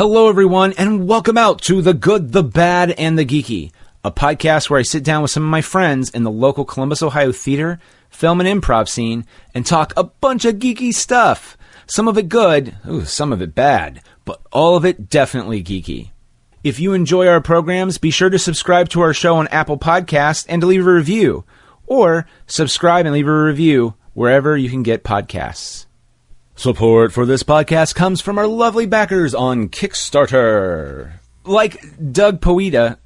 Hello, everyone, and welcome out to The Good, the Bad, and the Geeky, a podcast where I sit down with some of my friends in the local Columbus, Ohio theater, film, and improv scene and talk a bunch of geeky stuff. Some of it good, some of it bad, but all of it definitely geeky. If you enjoy our programs, be sure to subscribe to our show on Apple Podcasts and to leave a review, or subscribe and leave a review wherever you can get podcasts. Support for this podcast comes from our lovely backers on Kickstarter. Like Doug Poeta,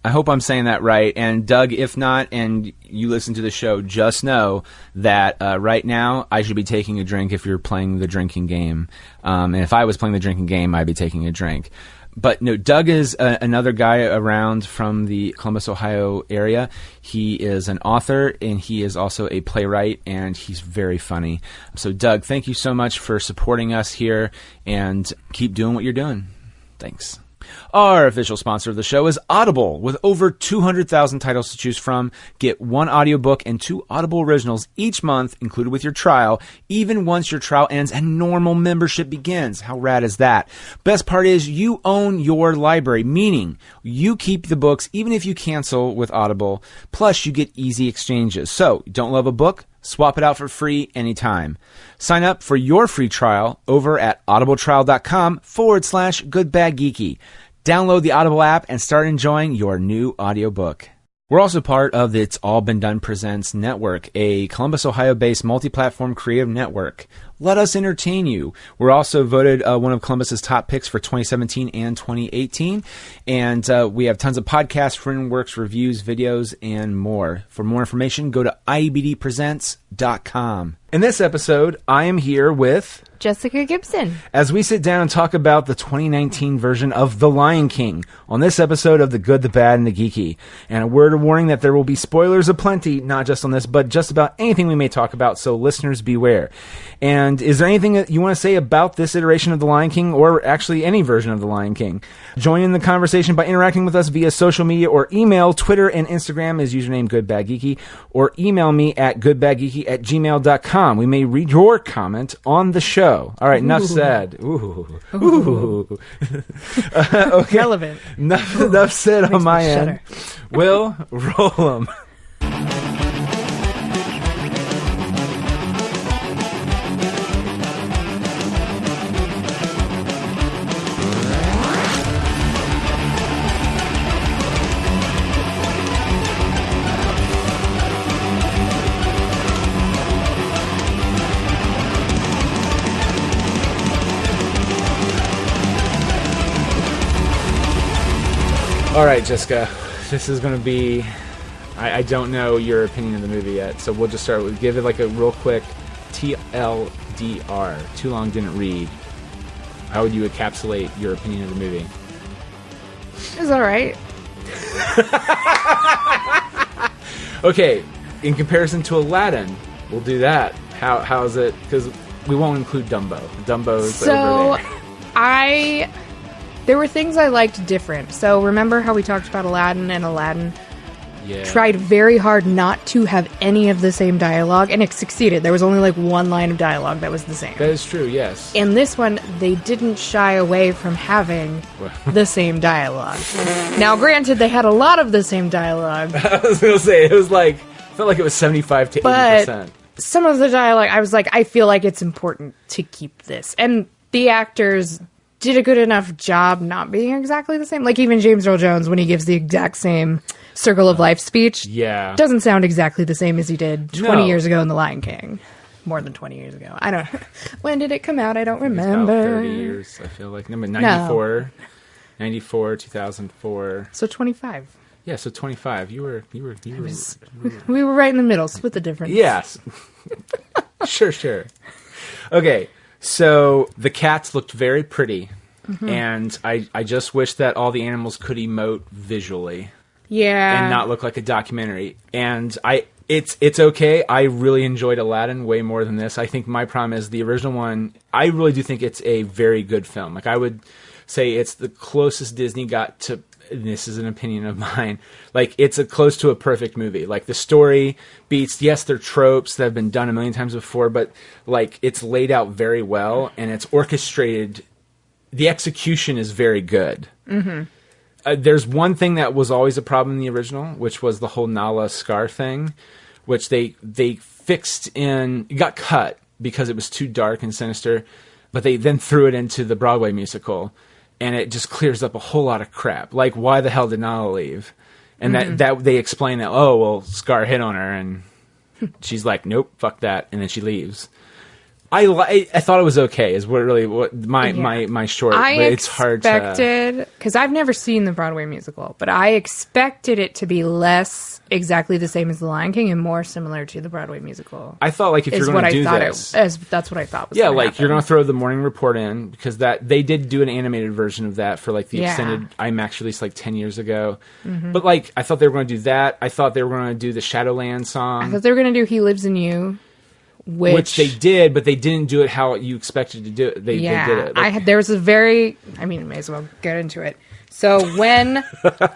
I hope I'm saying that right, and Doug, if not, and you listen to the show, just know that right now I should be taking a drink if you're playing the drinking game. And if I was playing the drinking game, I'd be taking a drink. But no, Doug is another guy around from the Columbus, Ohio area. He is an author, and he is also a playwright, and he's very funny. So, Doug, thank you so much for supporting us here, and keep doing what you're doing. Thanks. Our official sponsor of the show is Audible. With over 200,000 titles to choose from, get one audiobook and 2 Audible originals each month included with your trial, even once your trial ends and normal membership begins. How rad is that? Best part is you own your library, meaning you keep the books even if you cancel with Audible. Plus, you get easy exchanges. So, don't love a book? Swap it out for free anytime. Sign up for your free trial over at audibletrial.com/goodbadgeeky. Download the Audible app and start enjoying your new audiobook. We're also part of the It's All Been Done Presents Network, a Columbus, Ohio-based multi-platform creative network. Let us entertain you. We're also voted one of Columbus's top picks for 2017 and 2018. And we have tons of podcasts, frameworks, reviews, videos, and more. For more information, go to iebdpresents.com. In this episode, I am here with Jessica Gibson, as we sit down and talk about the 2019 version of The Lion King on this episode of The Good, the Bad, and the Geeky. And a word of warning that there will be spoilers aplenty, not just on this, but just about anything we may talk about, so listeners beware. And is there anything that you want to say about this iteration of The Lion King, or actually any version of The Lion King? Join in the conversation by interacting with us via social media or email. Twitter and Instagram is username GoodBadGeeky, or email me at goodbadgeeky@gmail.com. We may read your comment on the show. All right, enough said. Ooh. Okay. Relevant. Enough said on my end. Will, roll them. All right, Jessica, this is going to be, I don't know your opinion of the movie yet, so we'll just start with, give it like a real quick TLDR, too long didn't read. How would you encapsulate your opinion of the movie? It was alright. Okay, in comparison to Aladdin, we'll do that. How is it, because we won't include Dumbo. Dumbo's over there. There were things I liked different. So remember how we talked about Aladdin, and Aladdin tried very hard not to have any of the same dialogue, and it succeeded. There was only like one line of dialogue that was the same. That is true, yes. In this one, they didn't shy away from having the same dialogue. Now, granted, they had a lot of the same dialogue. I was going to say, it was like, felt like it was 75 to 80%. But some of the dialogue, I was like, I feel like it's important to keep this. And the actors did a good enough job not being exactly the same. Like even James Earl Jones, when he gives the exact same Circle of Life speech, doesn't sound exactly the same as he did 20 years ago in The Lion King. More than 20 years ago. I don't know. When did it come out? I don't remember. About 30 years, I feel like. Number 94. No. 94, 2004. So 25. Yeah, so 25. You were we were right in the middle. Split the difference. Yes. Sure. Okay. So the cats looked very pretty, and I just wish that all the animals could emote visually. Yeah. And not look like a documentary. And it's okay. I really enjoyed Aladdin way more than this. I think my problem is the original one, I really do think it's a very good film. Like I would say it's the closest Disney got to, and this is an opinion of mine, like it's close to a perfect movie. Like the story beats, yes, they're tropes that have been done a million times before, but like it's laid out very well and it's orchestrated the execution is very good. There's one thing that was always a problem in the original, which was the whole Nala Scar thing, which they fixed in. It got cut because it was too dark and sinister, but they then threw it into the Broadway musical, and it just clears up a whole lot of crap. Like, why the hell did Nala leave? And that they explain that, oh, well, Scar hit on her, and she's like, nope, fuck that, and then she leaves. I thought it was okay. Is what my short. But it's hard to expected, because I've never seen the Broadway musical, but I expected it to be less exactly the same as The Lion King and more similar to the Broadway musical. I thought like if you're going to do this, that's what I thought. Was like happen. You're going to throw the Morning Report in, because that they did do an animated version of that for like the extended IMAX release like 10 years ago. But like I thought they were going to do that. I thought they were going to do the Shadowland song. I thought they were going to do He Lives in You. Which they did, but they didn't do it how you expected to do it. They did it. Like, there was a very... I mean, may as well get into it. So when,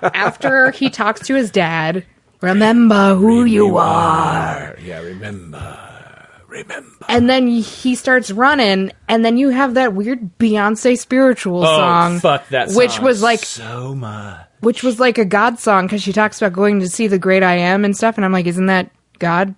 after he talks to his dad, remember who you are. Yeah, remember. And then he starts running, and then you have that weird Beyonce spiritual song. Oh, fuck that song. Which was like... so much. Which was like a God song, because she talks about going to see the great I Am and stuff, and I'm like, isn't that God?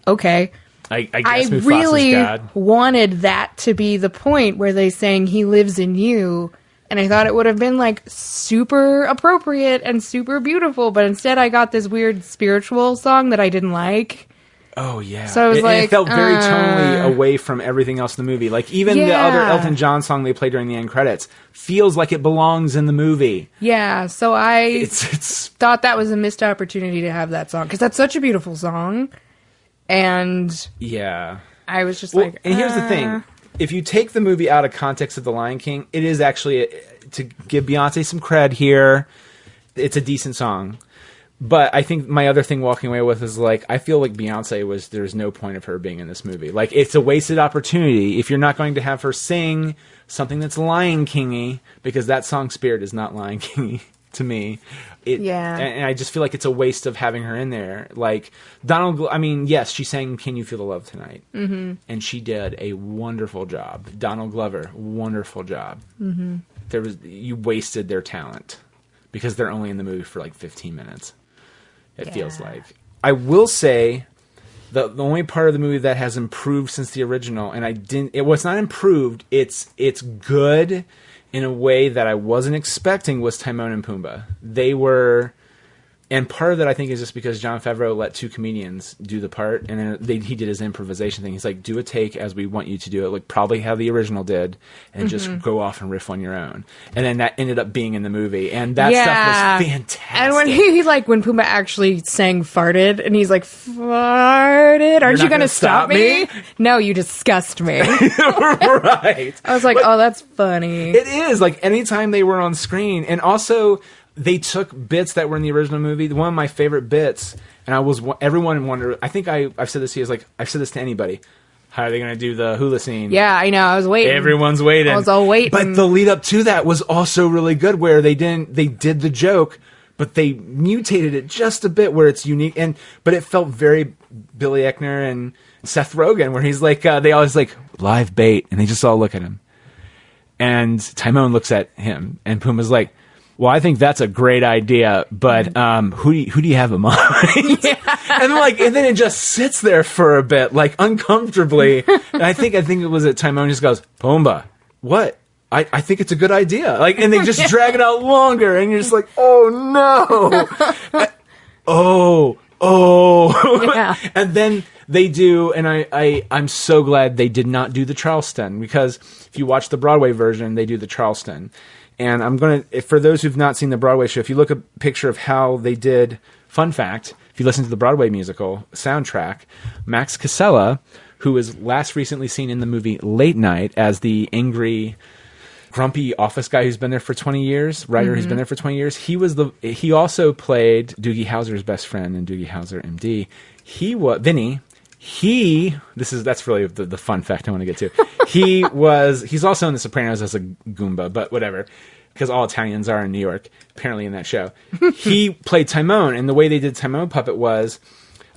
Okay. I guess Mufasa's really God. wanted that to be the point where they sang He Lives in You, and I thought it would have been like super appropriate and super beautiful, but instead I got this weird spiritual song that I didn't like. Oh yeah. So I was it felt very tonally away from everything else in the movie. Like even the other Elton John song they played during the end credits feels like it belongs in the movie. Yeah, so I it's thought that was a missed opportunity to have that song, because that's such a beautiful song. And yeah, I was just and here's the thing. If you take the movie out of context of The Lion King, it is actually, to give Beyonce some cred here, it's a decent song. But I think my other thing walking away with is like, I feel like Beyonce there's no point of her being in this movie. Like, it's a wasted opportunity if you're not going to have her sing something that's Lion King-y, because that song Spirit is not Lion King-y to me. And I just feel like it's a waste of having her in there. Like, yes, she sang Can You Feel the Love Tonight? Mm-hmm. And she did a wonderful job. Donald Glover, wonderful job. Mm-hmm. You wasted their talent because they're only in the movie for like 15 minutes. It feels like. I will say the only part of the movie that has improved since the original, and it was not improved, it's good in a way that I wasn't expecting, was Timon and Pumbaa. They were... And part of that, I think, is just because Jon Favreau let two comedians do the part, and then he did his improvisation thing. He's like, do a take as we want you to do it, like probably how the original did, and just go off and riff on your own. And then that ended up being in the movie, and that stuff was fantastic. And when Pumbaa actually sang farted, and he's like, farted, aren't you going to stop me? No, you disgust me. Right. I was like, oh, that's funny. It is. Like, anytime they were on screen, and also... They took bits that were in the original movie. One of my favorite bits, and everyone wondered. I think I've said this to you. I've said this to anybody. How are they going to do the hula scene? Yeah, I know. I was waiting. Everyone's waiting. I was all waiting. But the lead up to that was also really good, where they did the joke, but they mutated it just a bit, where it's unique. But it felt very Billy Eichner and Seth Rogen, where he's like, they always like live bait, and they just all look at him, and Timon looks at him, and Pumbaa's like, well, I think that's a great idea, but who do you have in mind? And then it just sits there for a bit, like uncomfortably. And I think it was that Timon just goes, Pumbaa, what? I think it's a good idea. Like, and they just drag it out longer, and you're just like, oh no, Yeah. And then they do, and I'm so glad they did not do the Charleston, because if you watch the Broadway version, they do the Charleston. And I'm going to, for those who've not seen the Broadway show, if you look at a picture of how they did, fun fact, if you listen to the Broadway musical soundtrack, Max Casella, who was last recently seen in the movie Late Night as the angry, grumpy office guy who's been there for 20 years, writer who's been there for 20 years, he also played Doogie Howser's best friend in Doogie Howser, MD. Vinny. That's really the fun fact I want to get to. He's also in The Sopranos as a Goomba, but whatever, because all Italians are in New York, apparently in that show. He played Timon, and the way they did Timon puppet was,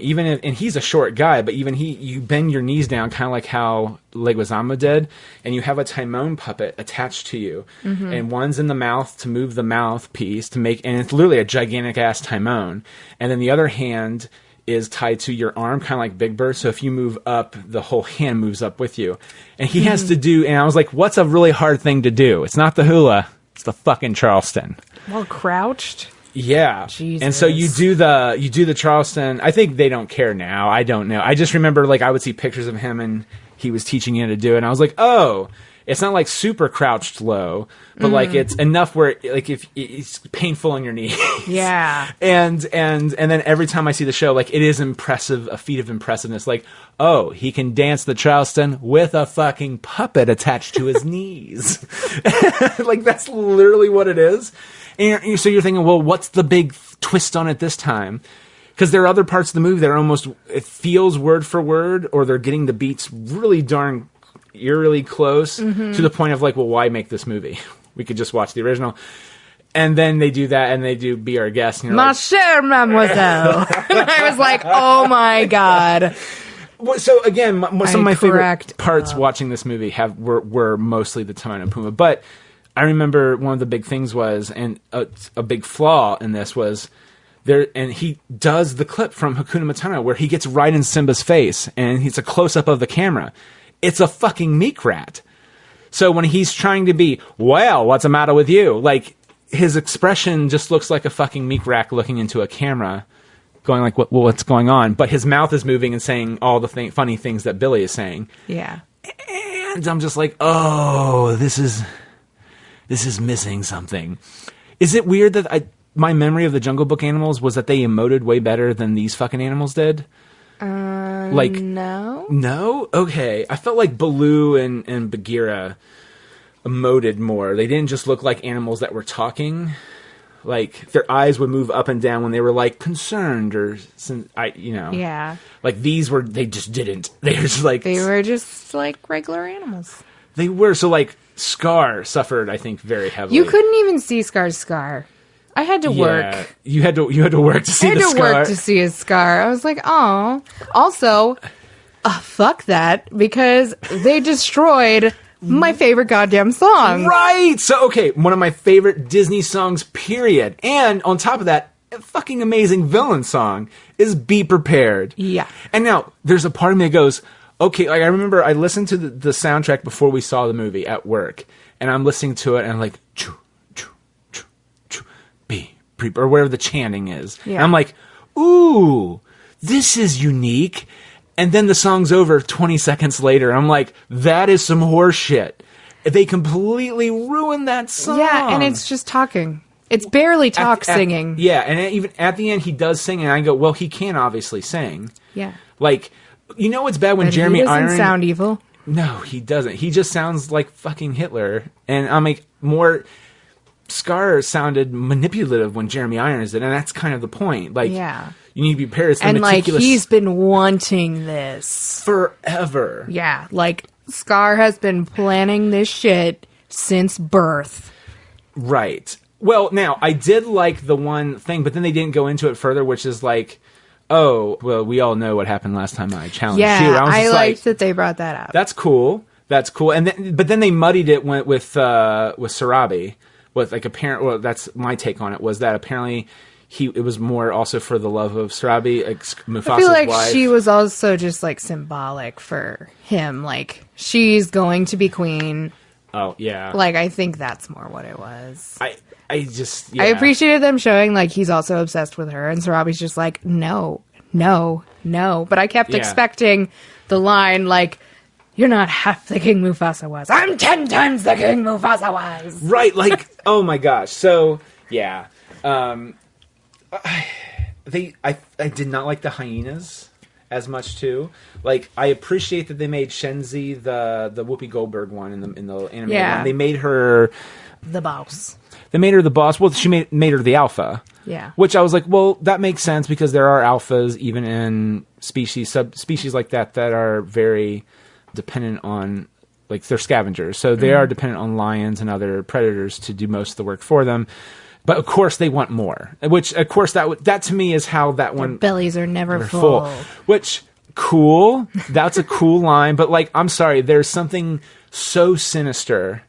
Even if, and he's a short guy, but even you bend your knees down, kind of like how Leguizamo did, and you have a Timon puppet attached to you, and one's in the mouth to move the mouthpiece to make, and it's literally a gigantic ass Timon, and then the other hand is tied to your arm, kind of like Big Bird. So if you move up, the whole hand moves up with you, and he has to do. And I was like, what's a really hard thing to do? It's not the hula, it's the fucking Charleston. Well, crouched. Yeah. Jesus. And so you do the Charleston. I think they don't care now. I don't know. I just remember like I would see pictures of him and he was teaching you how to do it. And I was like, oh, it's not like super crouched low, but like it's enough where like if it's painful on your knee. Yeah. And then every time I see the show, like it is impressive, a feat of impressiveness. Like, oh, he can dance the Charleston with a fucking puppet attached to his knees. Like that's literally what it is. And so you're thinking, well, what's the big twist on it this time? Because there are other parts of the movie that are almost, it feels word for word, or they're getting the beats really darn eerily close to the point of like, well, why make this movie? We could just watch the original. And then they do that, and they do Be Our Guest. And Ma chère mademoiselle. And I was like, oh my God. So again, some of my favorite parts watching this movie were mostly the Timon and Pumbaa. But I remember one of the big things was, and a big flaw in this was, there, and he does the clip from Hakuna Matata where he gets right in Simba's face, and it's a close-up of the camera. It's a fucking meek rat. So when he's trying to be, well, what's the matter with you? Like, his expression just looks like a fucking meek rat looking into a camera, going like, what's going on? But his mouth is moving and saying all the funny things that Billy is saying. Yeah. And I'm just like, oh, this is missing something. Is it weird that my memory of the Jungle Book animals was that they emoted way better than these fucking animals did? No. No? Okay. I felt like Baloo and Bagheera emoted more. They didn't just look like animals that were talking. Like, their eyes would move up and down when they were, like, concerned or, Yeah. Like, they just didn't. They were just like... They were just, like, regular animals. They were. So, like, Scar suffered, I think, very heavily. You couldn't even see Scar's scar. I had to work. You had to work to see the scar. I had to work to see his scar. I was like, oh. Also, fuck that, because they destroyed my favorite goddamn song. Right! So, okay, one of my favorite Disney songs, period. And on top of that, a fucking amazing villain song is Be Prepared. Yeah. And now, there's a part of me that goes, okay, like I remember I listened to the soundtrack before we saw the movie at work, and I'm listening to it, and I'm like, choo, choo, choo, choo, be prepared, or whatever the chanting is. Yeah. And I'm like, ooh, this is unique. And then the song's over 20 seconds later. I'm like, that is some horse shit. They completely ruined that song. Yeah, and it's just talking. It's barely singing. Yeah, and even at the end, he does sing, and I go, well, he can obviously sing. Yeah. Like, you know what's bad when but Jeremy Irons... he doesn't sound evil. No, he doesn't. He just sounds like fucking Hitler. And I'm like, more... Scar sounded manipulative when Jeremy Irons did, and that's kind of the point. Like, yeah. You need to be prepared. And like, he's been wanting this forever. Yeah, like Scar has been planning this shit since birth. Right. Well, now I did like the one thing, but then they didn't go into it further, which is like, oh, well, we all know what happened last time I challenged you. I liked that they brought that up. That's cool. That's cool. And then, but then they muddied it with Sarabi. With like apparent, well, that's my take on it, was that apparently it was more also for the love of Sarabi, like Mufasa's wife. I feel like she was also just like symbolic for him, like she's going to be queen. Oh yeah, like I think that's more what it was. I just I appreciated them showing like he's also obsessed with her, and Sarabi's just like no, but I kept expecting the line like, you're not half the king Mufasa was. I'm 10 times the king Mufasa was. Right, like, oh my gosh. So, yeah. I did not like the hyenas as much, too. Like, I appreciate that they made Shenzi the Whoopi Goldberg one in the animated one. They made her... the boss. They made her the boss. Well, she made her the alpha. Yeah. Which I was like, well, that makes sense because there are alphas even in subspecies like that are very... dependent on, like, they're scavengers, so they are dependent on lions and other predators to do most of the work for them. But of course they want more, which of course that to me is how that one... Their bellies are never full. Which, cool. That's a cool line. But like, I'm sorry, there's something so sinister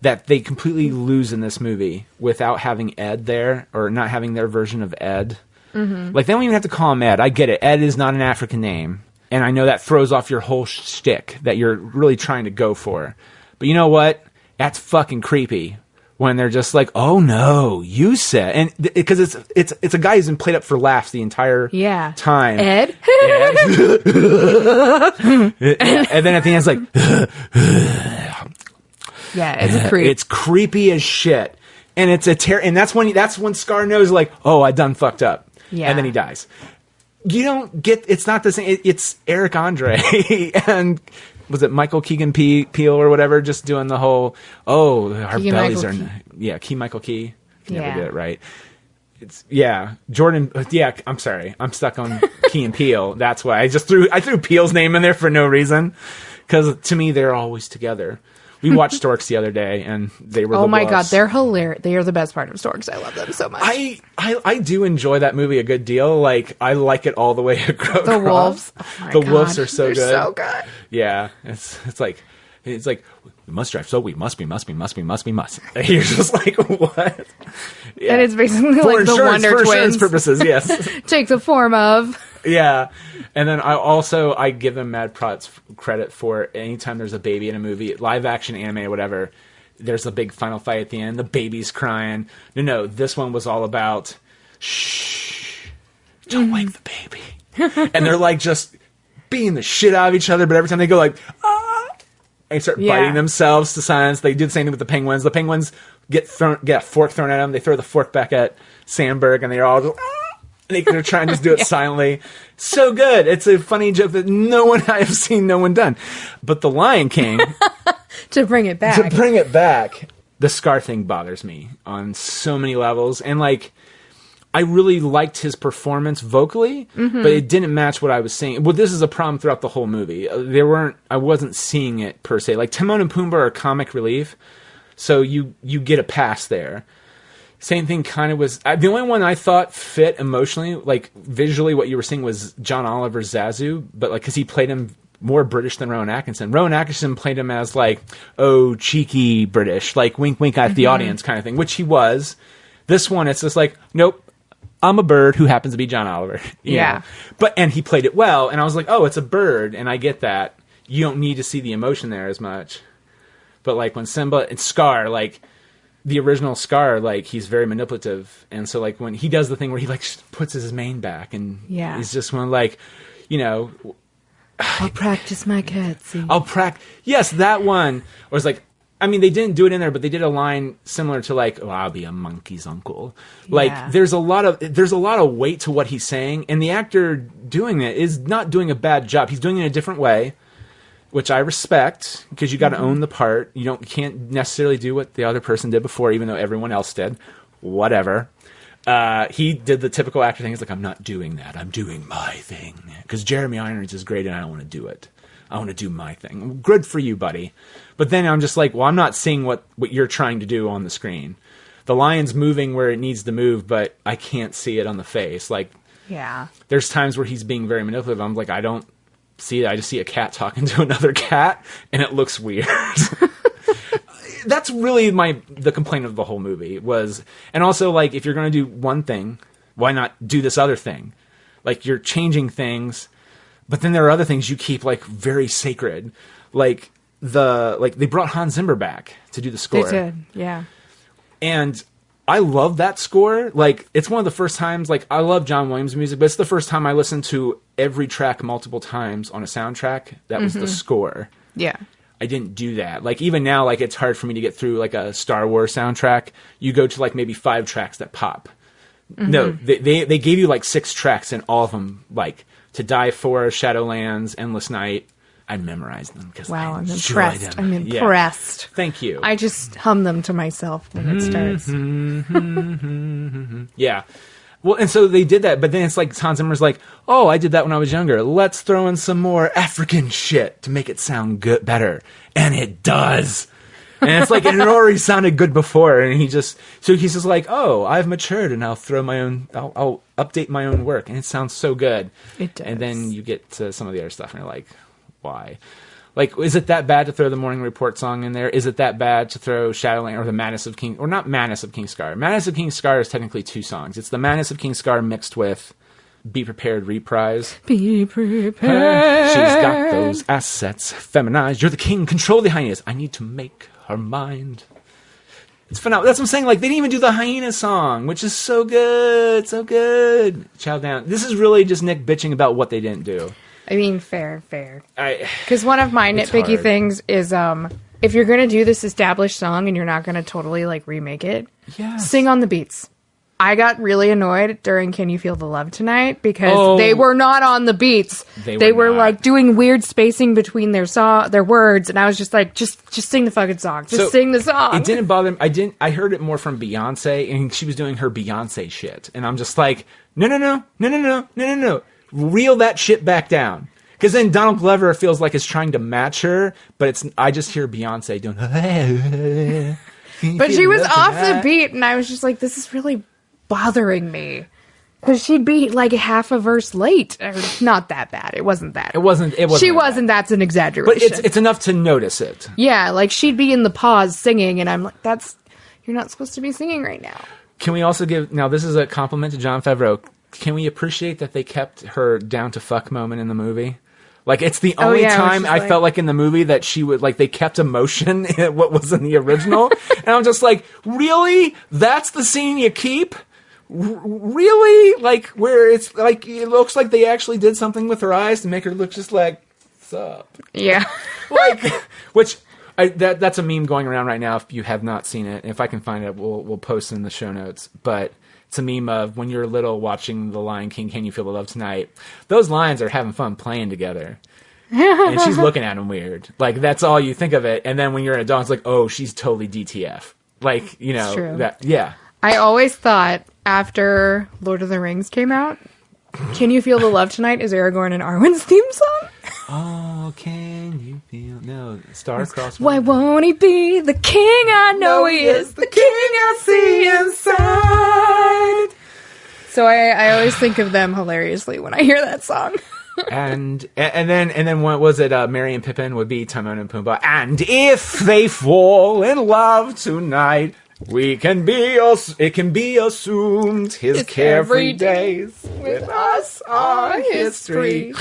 that they completely lose in this movie without having Ed there, or not having their version of Ed. Mm-hmm. Like, they don't even have to call him Ed. I get it. Ed is not an African name. And I know that throws off your whole shtick that you're really trying to go for. But you know what? That's fucking creepy. When they're just like, oh no, you said, and because it's a guy who's been played up for laughs the entire time. Ed? And then at the end it's like, yeah, it's creepy. It's creepy as shit, and it's and that's when Scar knows, like, oh, I done fucked up, and then he dies. You don't get, it's not the same. It's Eric Andre and. Was it Michael Keegan Peel or whatever, just doing the whole, oh, our Keegan bellies Michael are... Yeah, Michael Key. Can never Yeah. get it right. It's, yeah, Jordan... Yeah, I'm sorry. I'm stuck on Key and Peele. That's why. I threw Peele's name in there for no reason. Because to me, they're always together. We watched Storks the other day, and they were oh the my best. god, they're hilarious. They are the best part of Storks. I love them so much. I do enjoy that movie a good deal. Like, I like it all the way across. The wolves. Oh my the god. wolves are so They're good. so good. Yeah, it's like we must drive, so we must. You're just like, what? Yeah. And it's basically for like the Wonder for Twins. insurance purposes, yes. Take the form of. Yeah. And then I give them mad props credit for anytime there's a baby in a movie, live action, anime, or whatever, there's a big final fight at the end, the baby's crying. No, this one was all about, shh, don't wake the baby. And they're like just beating the shit out of each other, but every time they go like, ah, and start biting themselves to silence. They do the same thing with the penguins. The penguins get a fork thrown at them. They throw the fork back at Sandberg, and they're all just, ah! They're trying to just do it silently. So good. It's a funny joke that I have seen no one done. But The Lion King... to bring it back. The Scar thing bothers me on so many levels. And, like, I really liked his performance vocally, but it didn't match what I was seeing. Well, this is a problem throughout the whole movie. I wasn't seeing it, per se. Like, Timon and Pumbaa are comic relief, so you get a pass there. Same thing kind of was... the only one I thought fit emotionally, like visually what you were seeing was John Oliver's Zazu, but like because he played him more British than Rowan Atkinson. Rowan Atkinson played him as like, oh, cheeky British, like wink wink at the audience kind of thing, which he was. This one, it's just like, nope, I'm a bird who happens to be John Oliver. You know? And he played it well, and I was like, oh, it's a bird, and I get that. You don't need to see the emotion there as much. But like when Simba and Scar, like... The original Scar, like, he's very manipulative. And so, like, when he does the thing where he, like, puts his mane back and he's just one, like, you know... I'll practice my curtsy. Yes, that one. Or it's like, I mean, they didn't do it in there, but they did a line similar to, like, oh, I'll be a monkey's uncle. Like, there's a lot of weight to what he's saying. And the actor doing it is not doing a bad job. He's doing it in a different way, which I respect, because you got to own the part. You can't necessarily do what the other person did before, even though everyone else did. Whatever. He did the typical actor thing. He's like, I'm not doing that. I'm doing my thing. Because Jeremy Irons is great, and I don't want to do it. I want to do my thing. Good for you, buddy. But then I'm just like, well, I'm not seeing what you're trying to do on the screen. The lion's moving where it needs to move, but I can't see it on the face. Like, there's times where he's being very manipulative. I'm like, I don't see it. I just see a cat talking to another cat, and it looks weird. That's really the complaint of the whole movie was, and also, like, if you're going to do one thing, why not do this other thing? Like, you're changing things, but then there are other things you keep, like, very sacred. Like, they brought Hans Zimmer back to do the score. They did, yeah. And I love that score. Like, it's one of the first times, like, I love John Williams' music, but it's the first time I listened to every track multiple times on a soundtrack. That was the score. Yeah. I didn't do that. Like, even now, like, it's hard for me to get through, like, a Star Wars soundtrack. You go to, like, maybe 5 tracks that pop. No, they gave you, like, 6 tracks, and all of them, like, To Die For, Shadowlands, Endless Night. I memorized them because I'm impressed. I'm impressed. Yeah. Thank you. I just hum them to myself when it starts. Yeah. Well, and so they did that, but then it's like Hans Zimmer's like, oh, I did that when I was younger. Let's throw in some more African shit to make it sound better. And it does. And it's like, it already sounded good before. And he's just like, oh, I've matured and I'll I'll update my own work. And it sounds so good. It does. And then you get to some of the other stuff and you're like, why? Like, is it that bad to throw the Morning Report song in there? Is it that bad to throw Shadowland or the Madness of King, or not Madness of King Scar? Madness of King Scar is technically 2 songs. It's the Madness of King Scar mixed with Be Prepared reprise. Be prepared. She's got those assets feminized. You're the king, control the hyenas. I need to make her mind. It's phenomenal. That's what I'm saying. Like, they didn't even do the hyena song, which is so good. So good. Chow down. This is really just Nick bitching about what they didn't do. I mean, fair. Because one of my nitpicky things is, if you're going to do this established song and you're not going to totally, like, remake it, sing on the beats. I got really annoyed during Can You Feel the Love Tonight because they were not on the beats. They were like, doing weird spacing between their words, and I was just like, just sing the fucking song. Just sing the song. It didn't bother me. I heard it more from Beyonce, and she was doing her Beyonce shit. And I'm just like, no. Reel that shit back down. Because then Donald Glover feels like it's trying to match her, but I just hear Beyonce doing. But she was off the beat, and I was just like, this is really bothering me. Because she'd be like half a verse late. Or not that bad. It wasn't that. It wasn't. She wasn't. That's an exaggeration. But it's enough to notice it. Yeah, like she'd be in the pause singing, and I'm like, you're not supposed to be singing right now. Can we also now this is a compliment to Jon Favreau. Can we appreciate that they kept her down to fuck moment in the movie? Like, it's the only time I felt like in the movie that she would, like, they kept emotion in what was in the original. And I'm just like, really? That's the scene you keep? Really? Like, where it's like, it looks like they actually did something with her eyes to make her look just like, what's up? Yeah. Like, which, that's a meme going around right now if you have not seen it. If I can find it, we'll post it in the show notes. But it's a meme of when you're little watching The Lion King, Can You Feel the Love Tonight? Those lions are having fun playing together. And she's looking at him weird. Like, that's all you think of it. And then when you're an adult, it's like, oh, she's totally DTF. Like, you know, that, yeah. I always thought after Lord of the Rings came out, Can You Feel the Love Tonight is Aragorn and Arwen's theme song. Oh, can you feel... No, Star-Crossed... Why won't he be the king I know he is, the king I see inside? So I always think of them hilariously when I hear that song. and then what was it? Merry and Pippin would be Timon and Pumbaa. And if they fall in love tonight, it can be assumed his carefree days with us are history.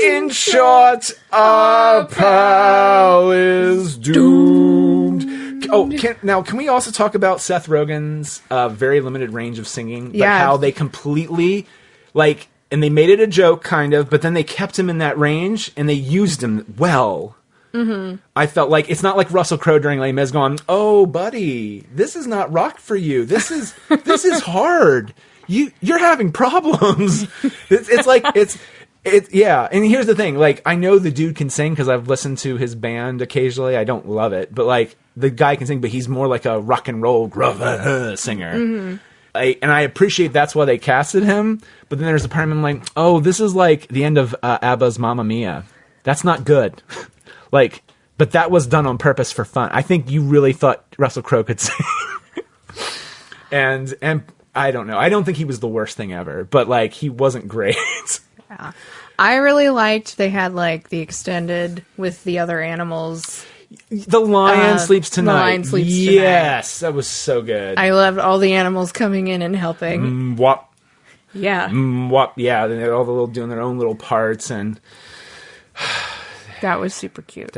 In short, our pal is doomed. Oh, can we also talk about Seth Rogen's very limited range of singing? But how they completely, like, and they made it a joke, kind of, but then they kept him in that range, and they used him well. Mm-hmm. I felt like it's not like Russell Crowe during Les Mis going, "Oh, buddy, this is not rock for you. This is hard. You're having problems." It's like yeah. And here's the thing: like, I know the dude can sing because I've listened to his band occasionally. I don't love it, but like the guy can sing, but he's more like a rock and roll gruff singer. Mm-hmm. I appreciate that's why they casted him. But then there's a part of him like, oh, this is like the end of ABBA's Mamma Mia. That's not good. Like, but that was done on purpose for fun. I think you really thought Russell Crowe could sing. and I don't know. I don't think he was the worst thing ever, but like he wasn't great. Yeah. I really liked they had like the extended with the other animals. The lion sleeps tonight. The lion sleeps tonight. Yes, that was so good. I loved all the animals coming in and helping. Wop. Yeah. Wop. Yeah, they're all doing their own little parts and. That was super cute.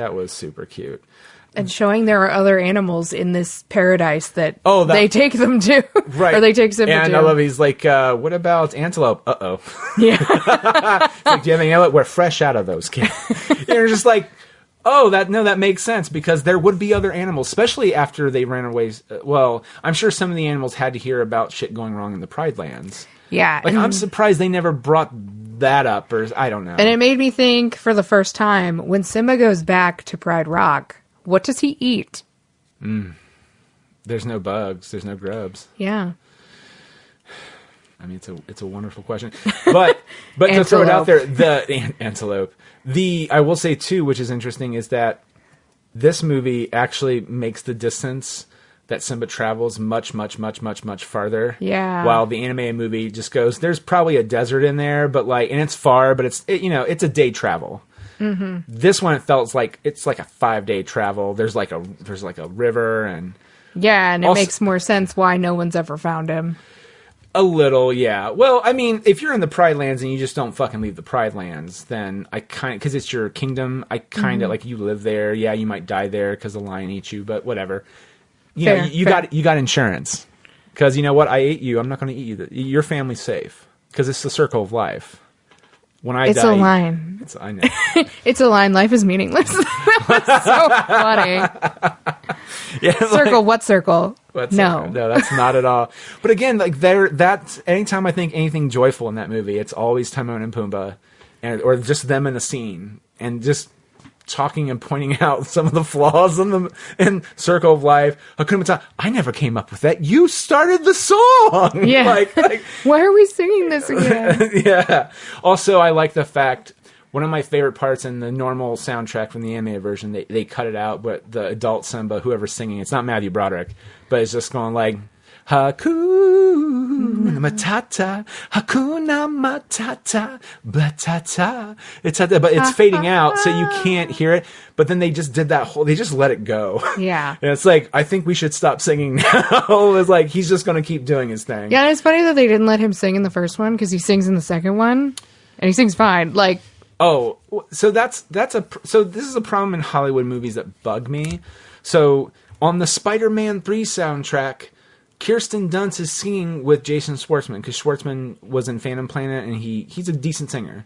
And showing there are other animals in this paradise that they take them to. Right. Or they take Simba to. And I love he's like, what about antelope? Uh-oh. Yeah. It's like, do you have any antelope? We're fresh out of those kids. You're just like, that makes sense because there would be other animals, especially after they ran away. Well, I'm sure some of the animals had to hear about shit going wrong in the Pride Lands. Yeah. Like, I'm surprised they never brought that up, or I don't know. And it made me think for the first time, when Simba goes back to Pride Rock, what does he eat? There's no bugs. There's no grubs. Yeah. I mean, it's a wonderful question. But to throw it out there, the antelope. I will say, too, which is interesting, is that this movie actually makes the distance that Simba travels much, much, much, much, much farther. Yeah. While the animated movie just goes, there's probably a desert in there, but and it's far, but it's a day travel. Mm-hmm. This one, it felt like it's like a 5-day travel. There's like a river and. Yeah, and it makes more sense why no one's ever found him. A little, yeah. Well, I mean, if you're in the Pride Lands and you just don't fucking leave the Pride Lands, then I kind of, because it's your kingdom, I kind of like you live there. Yeah, you might die there because the lion eats you, but whatever. You got insurance because you know what? I ate you. I'm not going to eat you. Your family's safe because it's the circle of life. When I die, it's a line. I know. It's a line. Life is meaningless. That was so funny. Yeah, circle? What circle? No, that's not at all. But again, like that's anytime I think anything joyful in that movie, it's always Timon and Pumbaa, or just them in the scene, and just talking and pointing out some of the flaws in Circle of Life. Hakuna Matata. I never came up with that. You started the song. Yeah. like why are we singing this again? Yeah. Also, I like the fact. One of my favorite parts in the normal soundtrack from the animated version, they cut it out, but the adult Simba, whoever's singing, it's not Matthew Broderick, but it's just going like, Hakuna Matata, Hakuna Matata, Batata. But it's fading out, so you can't hear it. But then they just did they just let it go. Yeah. And it's like, I think we should stop singing now. It's like, he's just going to keep doing his thing. Yeah, and it's funny that they didn't let him sing in the first one, because he sings in the second one, and he sings fine. Like, oh, so this is a problem in Hollywood movies that bug me. So on the Spider-Man 3 soundtrack, Kirsten Dunst is singing with Jason Schwartzman because Schwartzman was in Phantom Planet and he's a decent singer.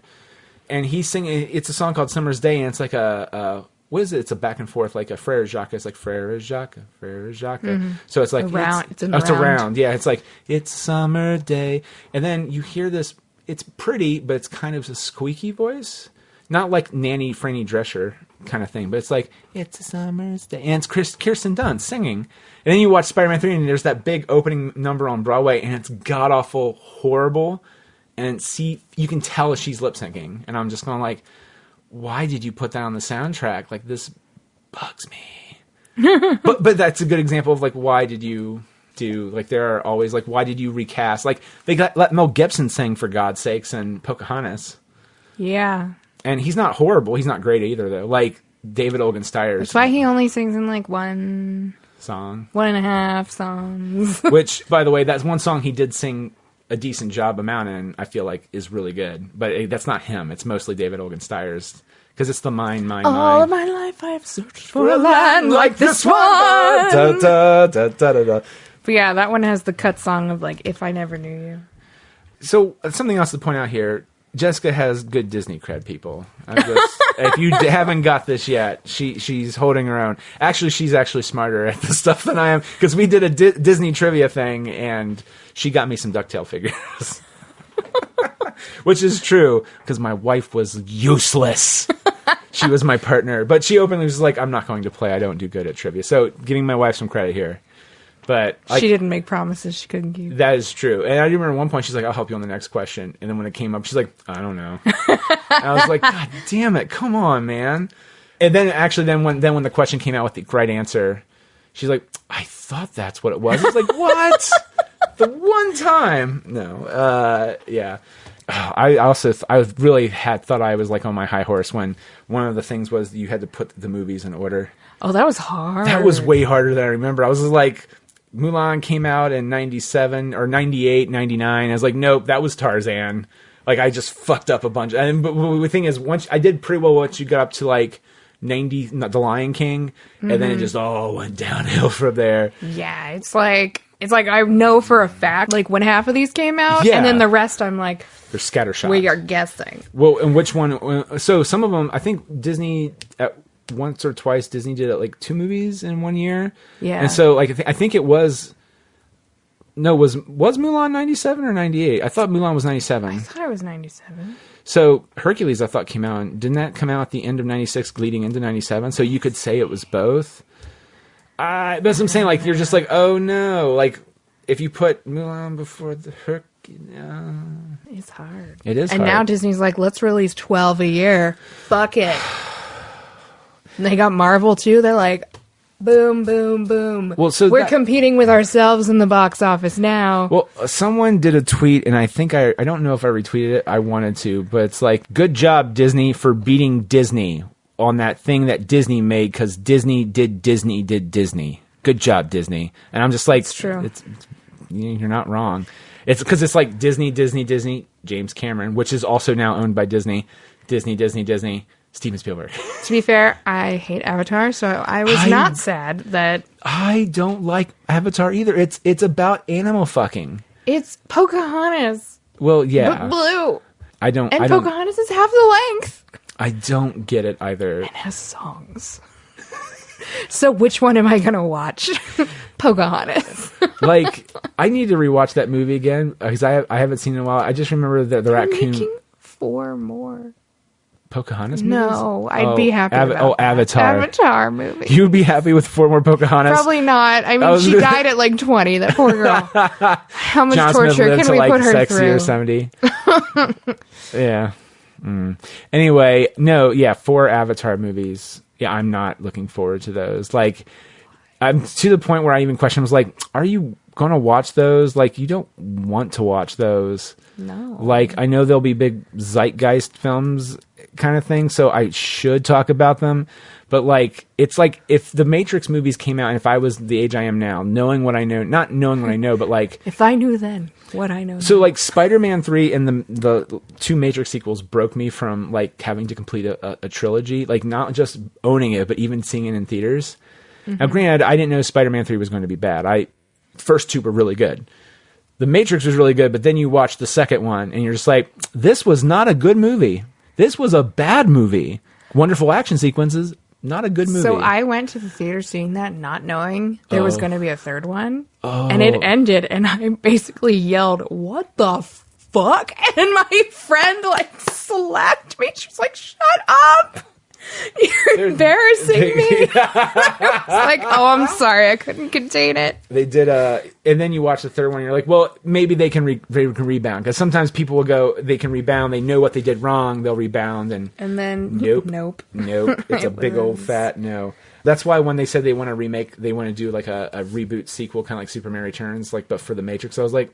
And he's singing, it's a song called Summer's Day, and it's like what is it? It's a back and forth, like a Frere Jacques. It's like Frere Jacques, Frere Jacques. Mm-hmm. So it's like, it's a round. Yeah, it's like, it's summer day. And then you hear this, it's pretty, but it's kind of a squeaky voice. Not like Nanny Franny Drescher kind of thing, but it's like, it's a summer's day. And it's Kirsten Dunst singing. And then you watch Spider-Man 3 and there's that big opening number on Broadway and it's god-awful, horrible. And you can tell she's lip-syncing. And I'm just going like, why did you put that on the soundtrack? Like, this bugs me. but that's a good example of like, why did you do, like, there are always like, why did you recast? Like, they let Mel Gibson sing, for God's sakes, and Pocahontas. Yeah. And he's not horrible. He's not great either, though. Like David Logan Steyer's. That's why he only sings in like one song. 1.5 songs. Which, by the way, that's one song he did sing a decent job amount in, I feel like, is really good. But that's not him. It's mostly David Logan Steyer's. Because it's the mine. All of my life I have searched for a land like this one. Da, da, da, da, da, da. But yeah, that one has the cut song of like, If I Never Knew You. So, something else to point out here. Jessica has good Disney cred, people. If you haven't got this yet, she's holding her own. Actually, she's actually smarter at this stuff than I am, because we did a Disney trivia thing, and she got me some DuckTale figures. Which is true, because my wife was useless. She was my partner. But she openly was like, I'm not going to play. I don't do good at trivia. So, giving my wife some credit here. But she didn't make promises she couldn't keep. That is true. And I remember at one point she's like, I'll help you on the next question. And then when it came up, she's like, I don't know. And I was like, God damn it. Come on, man. And then actually when the question came out with the right answer, she's like, I thought that's what it was. I was like, what? The one time. No. Yeah. I really thought I was like on my high horse when one of the things was you had to put the movies in order. Oh, that was hard. That was way harder than I remember. I was like, Mulan came out in 97 or 98, 99. I was like, nope, that was Tarzan. Like, I just fucked up a bunch. But the thing is, once I did pretty well once you got up to like 90, The Lion King, and then it just all went downhill from there. Yeah, it's like I know for a fact, like, when half of these came out, and then the rest I'm like, they're scattershot. We are guessing. Well, and which one? So some of them, I think Disney once or twice Disney did like 2 movies in 1 year. Yeah. And so like I think it was Mulan 97 or 98? I thought Mulan was 97. I thought it was 97. So Hercules I thought came out, didn't that come out at the end of 96 leading into 97? So you could say it was both. But as I'm saying, like, you're just like, oh no, like if you put Mulan before the Hercules, it's hard. It is and hard. now Disney's like, let's release 12 a year. Fuck it. And they got Marvel too. They're like, boom, boom, boom. Well, so we're competing with ourselves in the box office now. Well, someone did a tweet, and I think I don't know if I retweeted it. I wanted to, but it's like, good job, Disney, for beating Disney on that thing that Disney made, because Disney did Disney. Good job, Disney. And I'm just like, it's true. You're not wrong. It's because it's like Disney, James Cameron, which is also now owned by Disney, Steven Spielberg. To be fair, I hate Avatar, so I was not sad that... I don't like Avatar either. It's about animal fucking. It's Pocahontas. Well, yeah. But blue. Pocahontas is half the length. I don't get it either. And has songs. So which one am I going to watch? Pocahontas. Like, I need to rewatch that movie again, because I haven't seen it in a while. I just remember the raccoon... making 4 more. Pocahontas movies? No, I'd be happy with Avatar. Avatar movie. You'd be happy with 4 more Pocahontas? Probably not. I mean, she died at like 20, that poor girl. How much John torture Smith lived can to we like put her 60 through? or 70. Yeah. Anyway, no, yeah, 4 Avatar movies. Yeah, I'm not looking forward to those. Like, I'm to the point where I even question, was like, are you going to watch those? Like, you don't want to watch those. No. Like, I know there'll be big zeitgeist films kind of thing, so I should talk about them. But, like, it's like if the Matrix movies came out, and if I was the age I am now, knowing what I know, not knowing what I know, but, like... If I knew then what I know So, now. like, Spider-Man 3 and the 2 Matrix sequels broke me from, like, having to complete a trilogy. Like, not just owning it, but even seeing it in theaters. Mm-hmm. Now, granted, I didn't know Spider-Man 3 was going to be bad. First 2 were really good. The Matrix was really good, but then you watch the second one, and you're just like, this was not a good movie. This was a bad movie. Wonderful action sequences, not a good movie. So I went to the theater seeing that, not knowing there was going to be a third one. And it ended, and I basically yelled, "What the fuck?" And my friend, like, slapped me. She was like, "Shut up! You're embarrassing me." It's like, oh, I'm sorry. I couldn't contain it. They did and then you watch the third one, and you're like, well, maybe they can rebound. Because sometimes people will go, they can rebound. They know what they did wrong. They'll rebound. And then, nope. It's a big old fat no. That's why when they said they want to remake, they want to do like a reboot sequel, kind of like Superman Returns, like, but for the Matrix, I was like,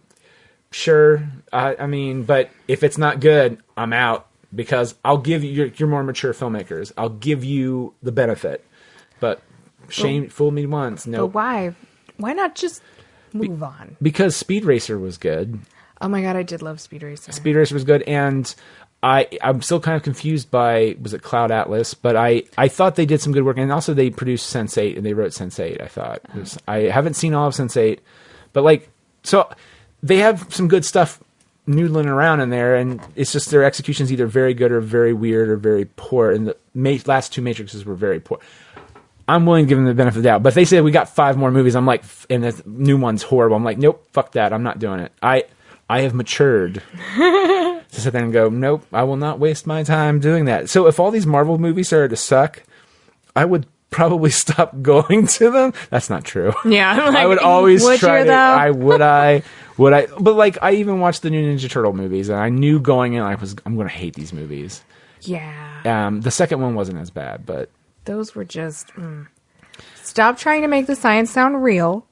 sure. I mean, but if it's not good, I'm out. Because I'll give you, you're more mature filmmakers. I'll give you the benefit. But fool me once. No. But why? Why not just move on? Because Speed Racer was good. Oh my God, I did love Speed Racer. Speed Racer was good. And I'm still kind of confused by, was it Cloud Atlas? But I thought they did some good work. And also they produced Sense8 and they wrote Sense8, I thought. I haven't seen all of Sense8. But like, so they have some good stuff noodling around in there, and it's just their execution's either very good or very weird or very poor, and the last 2 Matrixes were very poor. I'm willing to give them the benefit of the doubt, but if they say we got 5 more movies, I'm like, and the new one's horrible, I'm like, nope, fuck that, I'm not doing it. I have matured to sit there and go, nope, I will not waste my time doing that. So if all these Marvel movies started to suck, I would probably stop going to them. That's not true. Yeah, like, I would always try to. Though? Would I? But like, I even watched the new Ninja Turtle movies, and I knew going in, I'm going to hate these movies. Yeah. The second one wasn't as bad, but those were just. Stop trying to make the science sound real.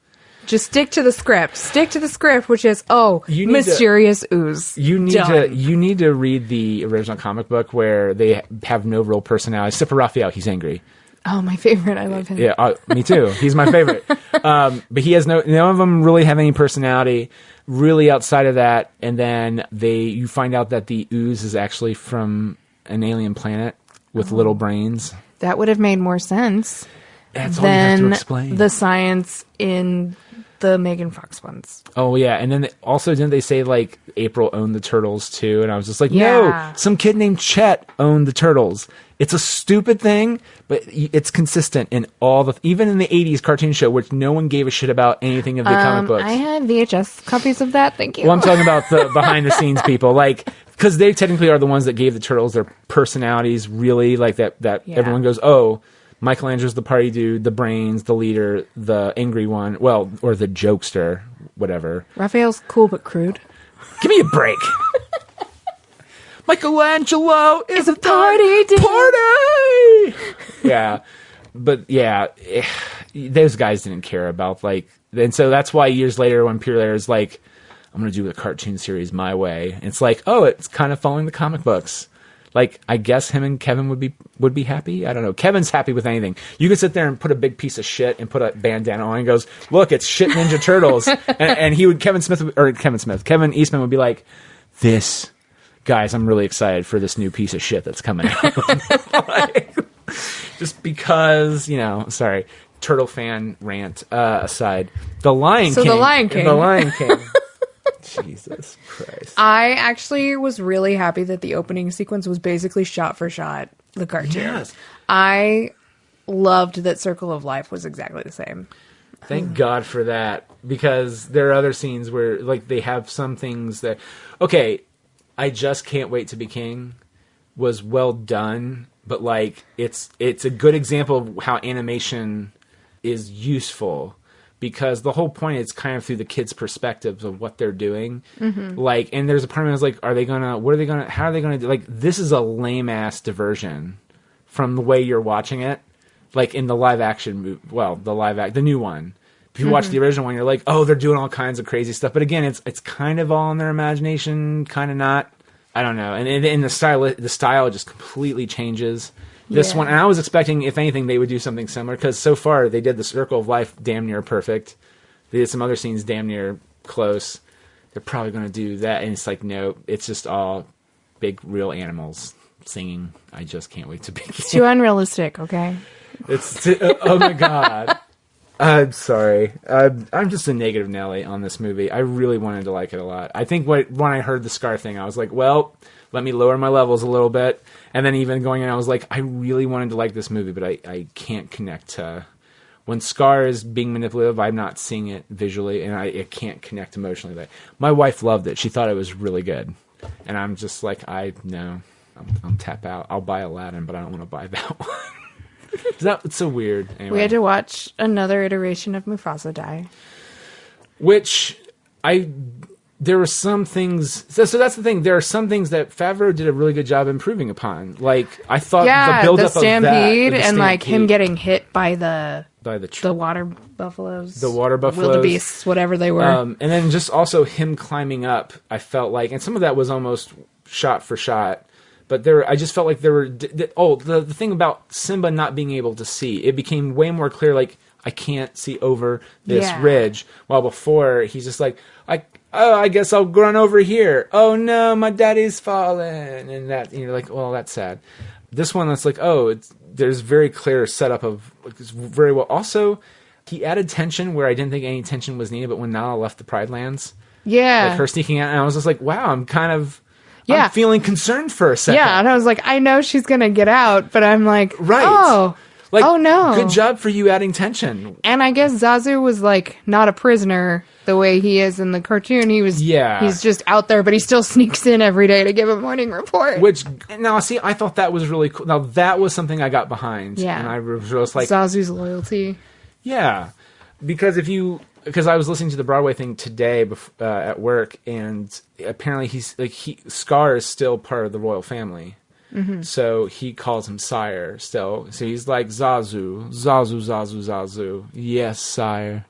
Just stick to the script. Stick to the script, which is mysterious ooze. You need to read the original comic book where they have no real personality. Except for Raphael, he's angry. Oh, my favorite. I love him. Yeah, me too. He's my favorite. But he has none of them really have any personality really outside of that. And then you find out that the ooze is actually from an alien planet with little brains. That would have made more sense That's all you have to explain. The science in the Megan Fox ones. Oh, yeah. And then didn't they say, like, April owned the turtles, too? And I was just like, yeah. No, some kid named Chet owned the turtles. It's a stupid thing, but it's consistent in even in the 80s cartoon show, which no one gave a shit about anything of the comic books. I had VHS copies of that. Thank you. Well, I'm talking about the behind-the-scenes people. Like, because they technically are the ones that gave the turtles their personalities, really, like that everyone goes, oh, Michelangelo's the party dude, the brains, the leader, the angry one, or the jokester, whatever. Raphael's cool but crude. Give me a break. Michelangelo is a party dude. Party! Yeah. But yeah, those guys didn't care about and so that's why years later when Peter Laird is like, I'm going to do a cartoon series my way. It's like, oh, it's kind of following the comic books. Like, I guess him and Kevin would be happy. I don't know. Kevin's happy with anything. You could sit there and put a big piece of shit and put a bandana on and goes, look, it's shit Ninja Turtles. and Kevin Eastman would be like, this, guys, I'm really excited for this new piece of shit that's coming out. Just because, sorry, turtle fan rant aside. The Lion King. The Lion King. Jesus Christ. I actually was really happy that the opening sequence was basically shot for shot the cartoon. Yes. I loved that Circle of Life was exactly the same. Thank God for that, because there are other scenes where they have some things that... Okay, I Just Can't Wait to Be King was well done, but it's a good example of how animation is useful. Because the whole point is kind of through the kids' perspectives of what they're doing. Mm-hmm. And there's a part of me that's like, how are they gonna do, this is a lame-ass diversion from the way you're watching it. In the live-action movie, the new one. If you watch the original one, you're like, oh, they're doing all kinds of crazy stuff. But again, it's kind of all in their imagination, kind of not. I don't know. And the style just completely changes. This one, and I was expecting, if anything, they would do something similar, because so far they did the Circle of Life damn near perfect. They did some other scenes damn near close. They're probably going to do that, and it's like, no, it's just all big, real animals singing, I Just Can't Wait to Be King. It's too unrealistic, okay? Oh my God. I'm sorry. I'm just a negative Nelly on this movie. I really wanted to like it a lot. I think when I heard the Scar thing, I was like, well, let me lower my levels a little bit. And then even going in, I was like, I really wanted to like this movie, but I can't connect to... When Scar is being manipulative, I'm not seeing it visually, and I can't connect emotionally. But my wife loved it. She thought it was really good. And I'm just like, I'm tap out. I'll buy Aladdin, but I don't want to buy that one. It's so weird. Anyway. We had to watch another iteration of Mufasa die. Which there were some things. So that's the thing. There are some things that Favreau did a really good job improving upon. I thought the build-up of that, stampede, and him getting hit by the water buffaloes, the water buffaloes, wildebeests, whatever they were, and then just also him climbing up. I felt like, and some of that was almost shot for shot. But I just felt like there were... the thing about Simba not being able to see, it became way more clear, I can't see over this ridge. While before, he's just like, I guess I'll run over here. Oh no, my daddy's fallen. And that, you're like, well, that's sad. This one, it's like, there's very clear setup of... It's very well... Also, he added tension where I didn't think any tension was needed, but when Nala left the Pride Lands... Yeah. Her sneaking out, and I was just like, wow, I'm kind of... Yeah. I'm feeling concerned for a second. Yeah, and I was like, I know she's going to get out, but I'm like, right. Oh no. Good job for you adding tension. And I guess Zazu was not a prisoner the way he is in the cartoon. He's just out there, but he still sneaks in every day to give a morning report. I thought that was really cool. Now, that was something I got behind. Yeah. And I was just like... Zazu's loyalty. Yeah. Because I was listening to the Broadway thing today at work, and apparently Scar is still part of the royal family. Mm-hmm. So he calls him sire still. So he's like, Zazu, Zazu, Zazu, Zazu. Yes, sire.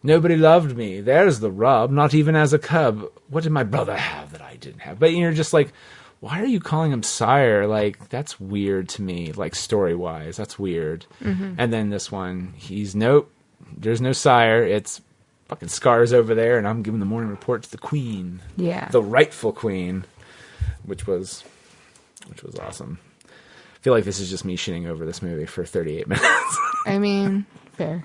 Nobody loved me. There's the rub. Not even as a cub. What did my brother have that I didn't have? But you're just like, why are you calling him sire? That's weird to me, story-wise. That's weird. Mm-hmm. And then this one, nope. There's no sire. It's fucking Scar's over there, and I'm giving the morning report to the queen. Yeah. The rightful queen, which was awesome. I feel like this is just me shitting over this movie for 38 minutes. I mean, fair.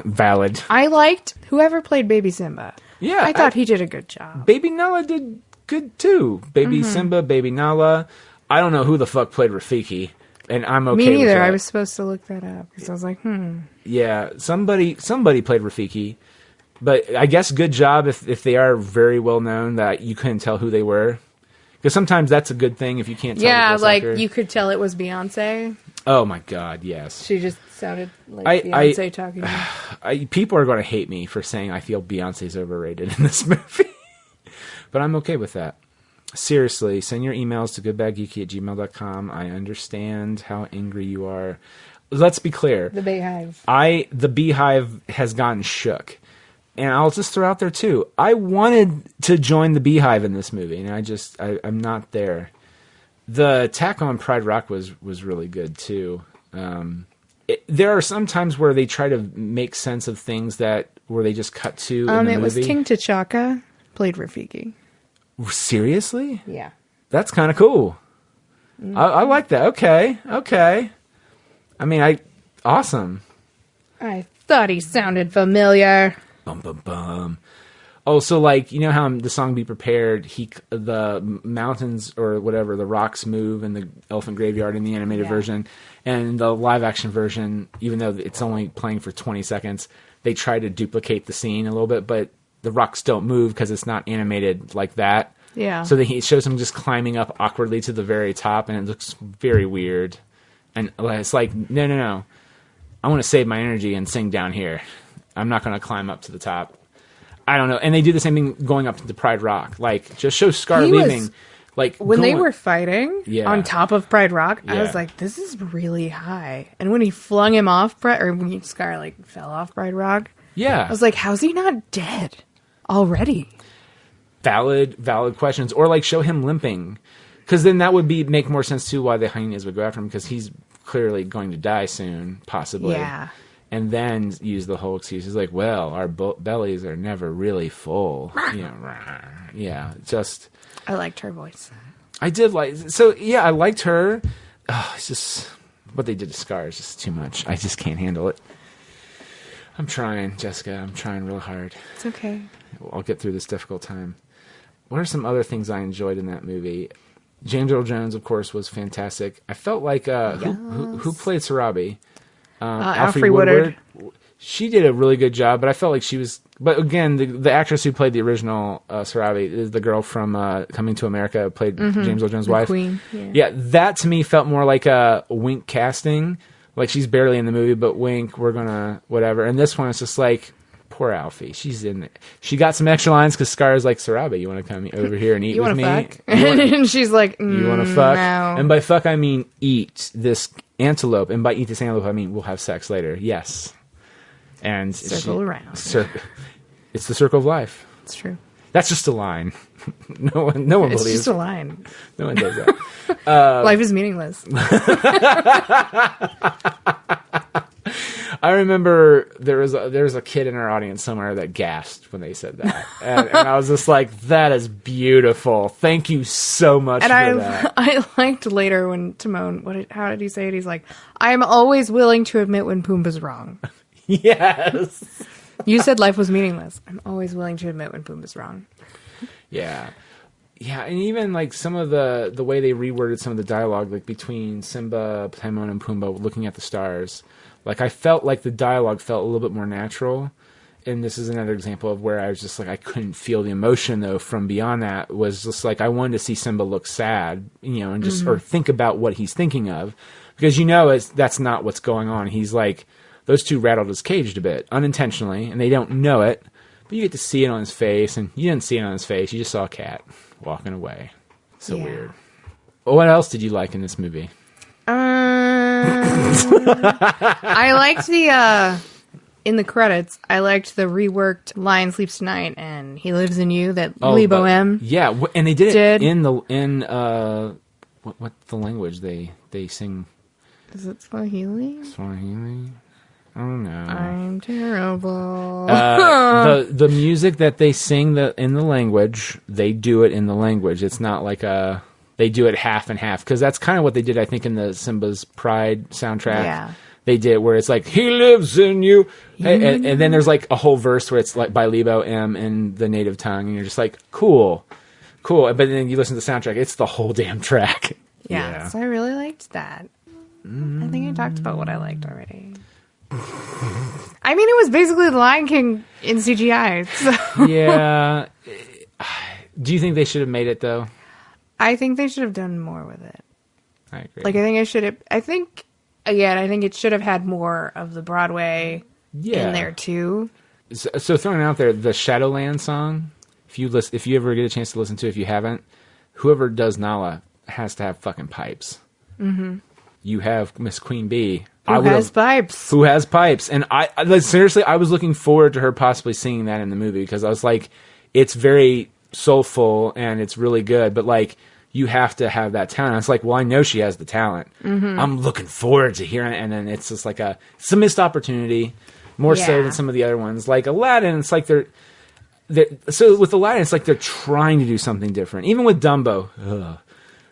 Valid. I liked whoever played Baby Simba. Yeah. I thought he did a good job. Baby Nala did good, too. Baby Simba, Baby Nala. I don't know who the fuck played Rafiki. And I'm okay with that. Me neither. I was supposed to look that up because I was like, Yeah, somebody played Rafiki, but I guess good job if they are very well known that you couldn't tell who they were, because sometimes that's a good thing if you can't tell. Yeah, you could tell it was Beyonce. Oh my God, yes. She just sounded like Beyonce talking. People are going to hate me for saying I feel Beyonce's overrated in this movie, but I'm okay with that. seriously, send your emails to goodbadgeeky@gmail.com. I understand how angry you are. Let's be clear. The Beehive. The Beehive has gotten shook. And I'll just throw out there, too. I wanted to join the Beehive in this movie, and I'm not there. The attack on Pride Rock was really good, too. There are some times where they try to make sense of things where they just cut to in the movie. It was King T'Chaka, played Rafiki. Seriously? Yeah. That's kind of cool. Mm-hmm. I like that. Okay. I mean, awesome. I thought he sounded familiar. Bum, bum, bum. Oh, so like, you know how the song Be Prepared, the mountains or whatever, the rocks move in the Elephant Graveyard in the animated version, and the live action version, even though it's only playing for 20 seconds, they try to duplicate the scene a little bit, but the rocks don't move because it's not animated like that. Yeah. So it shows him just climbing up awkwardly to the very top, and it looks very weird. And it's like, no. I want to save my energy and sing down here. I'm not going to climb up to the top. I don't know. And they do the same thing going up to Pride Rock. Like, just show Scar leaving. Like when they were fighting on top of Pride Rock, I was like, this is really high. And when he flung him off, when Scar like fell off Pride Rock, I was like, how's he not dead already? Valid questions. Or like show him limping. Because then that would make more sense too why the hyenas would go after him, because he's clearly going to die soon, possibly. Yeah. And then use the whole excuse. He's like, well, our bellies are never really full. Just... I liked her voice. I did I liked her. Oh, it's just... What they did to Scar is just too much. I just can't handle it. I'm trying, Jessica. I'm trying real hard. It's okay. I'll get through this difficult time. What are some other things I enjoyed in that movie? James Earl Jones, of course, was fantastic. I felt like... Who played Sarabi? Alfre Woodard. She did a really good job, but I felt like she was... But again, the actress who played the original Sarabi is the girl from Coming to America, played James Earl Jones' wife. Queen. Yeah, that to me felt more like a Wink casting. Like, she's barely in the movie, but Wink, we're gonna... Whatever. And this one, it's just like... Poor Alfie. She's in there. She got some extra lines because Scar's like, Sarabi, you want to come over here and eat with me? Fuck? And she's like, you want to fuck? No. And by fuck, I mean eat this antelope. And by eat this antelope, I mean we'll have sex later. Yes. And circle around. It's the circle of life. It's true. That's just a line. No one believes. It's just a line. No one does that. Life is meaningless. I remember there was a kid in our audience somewhere that gasped when they said that, and I was just like, "That is beautiful. Thank you so much for that." I liked later when Timon. How did he say it? He's like, "I am always willing to admit when Pumbaa's wrong." Yes. You said life was meaningless. I'm always willing to admit when Pumbaa's wrong. Yeah. Yeah, and even like some of the way they reworded some of the dialogue, like between Simba, Timon, and Pumbaa looking at the stars. Like, I felt like the dialogue felt a little bit more natural. And this is another example of where I was just like, I couldn't feel the emotion, though, from beyond that. Was just like, I wanted to see Simba look sad, and just, or think about what he's thinking of. Because, that's not what's going on. He's like, those two rattled his cage a bit, unintentionally, and they don't know it. But you get to see it on his face, and you didn't see it on his face. You just saw a cat walking away. So weird. What else did you like in this movie? I liked in the credits, I liked the reworked Lion Sleeps Tonight and He Lives in You that Lebo M. Yeah, and they did it in what the language they sing. Is it Swahili? Swahili? I don't know. I'm terrible. The music that they sing in the language, they do it in the language. It's not like they do it half and half, because that's kind of what they did, I think, in the Simba's Pride soundtrack. Yeah. They did, where it's like, he lives in you. And then there's like a whole verse where it's like by Lebo M in the native tongue, and you're just like, cool. But then you listen to the soundtrack, it's the whole damn track. Yeah. So I really liked that. I think I talked about what I liked already. I mean, it was basically The Lion King in CGI. So. Yeah. Do you think they should have made it, though? I think they should have done more with it. I agree. Like, I think it should have had more of the Broadway in there, too. So throwing out there, the Shadowland song, if you ever get a chance to listen to it, if you haven't, whoever does Nala has to have fucking pipes. Mm-hmm. You have Miss Queen Bee. Who has pipes? Who has pipes? And I like, seriously, I was looking forward to her possibly singing that in the movie because I was like, it's very soulful and it's really good, but like, you have to have that talent. It's like, well, I know she has the talent. Mm-hmm. I'm looking forward to hearing it, and then it's just like it's a missed opportunity, more so than some of the other ones. Like Aladdin, it's like so with Aladdin, it's like they're trying to do something different. Even with Dumbo, like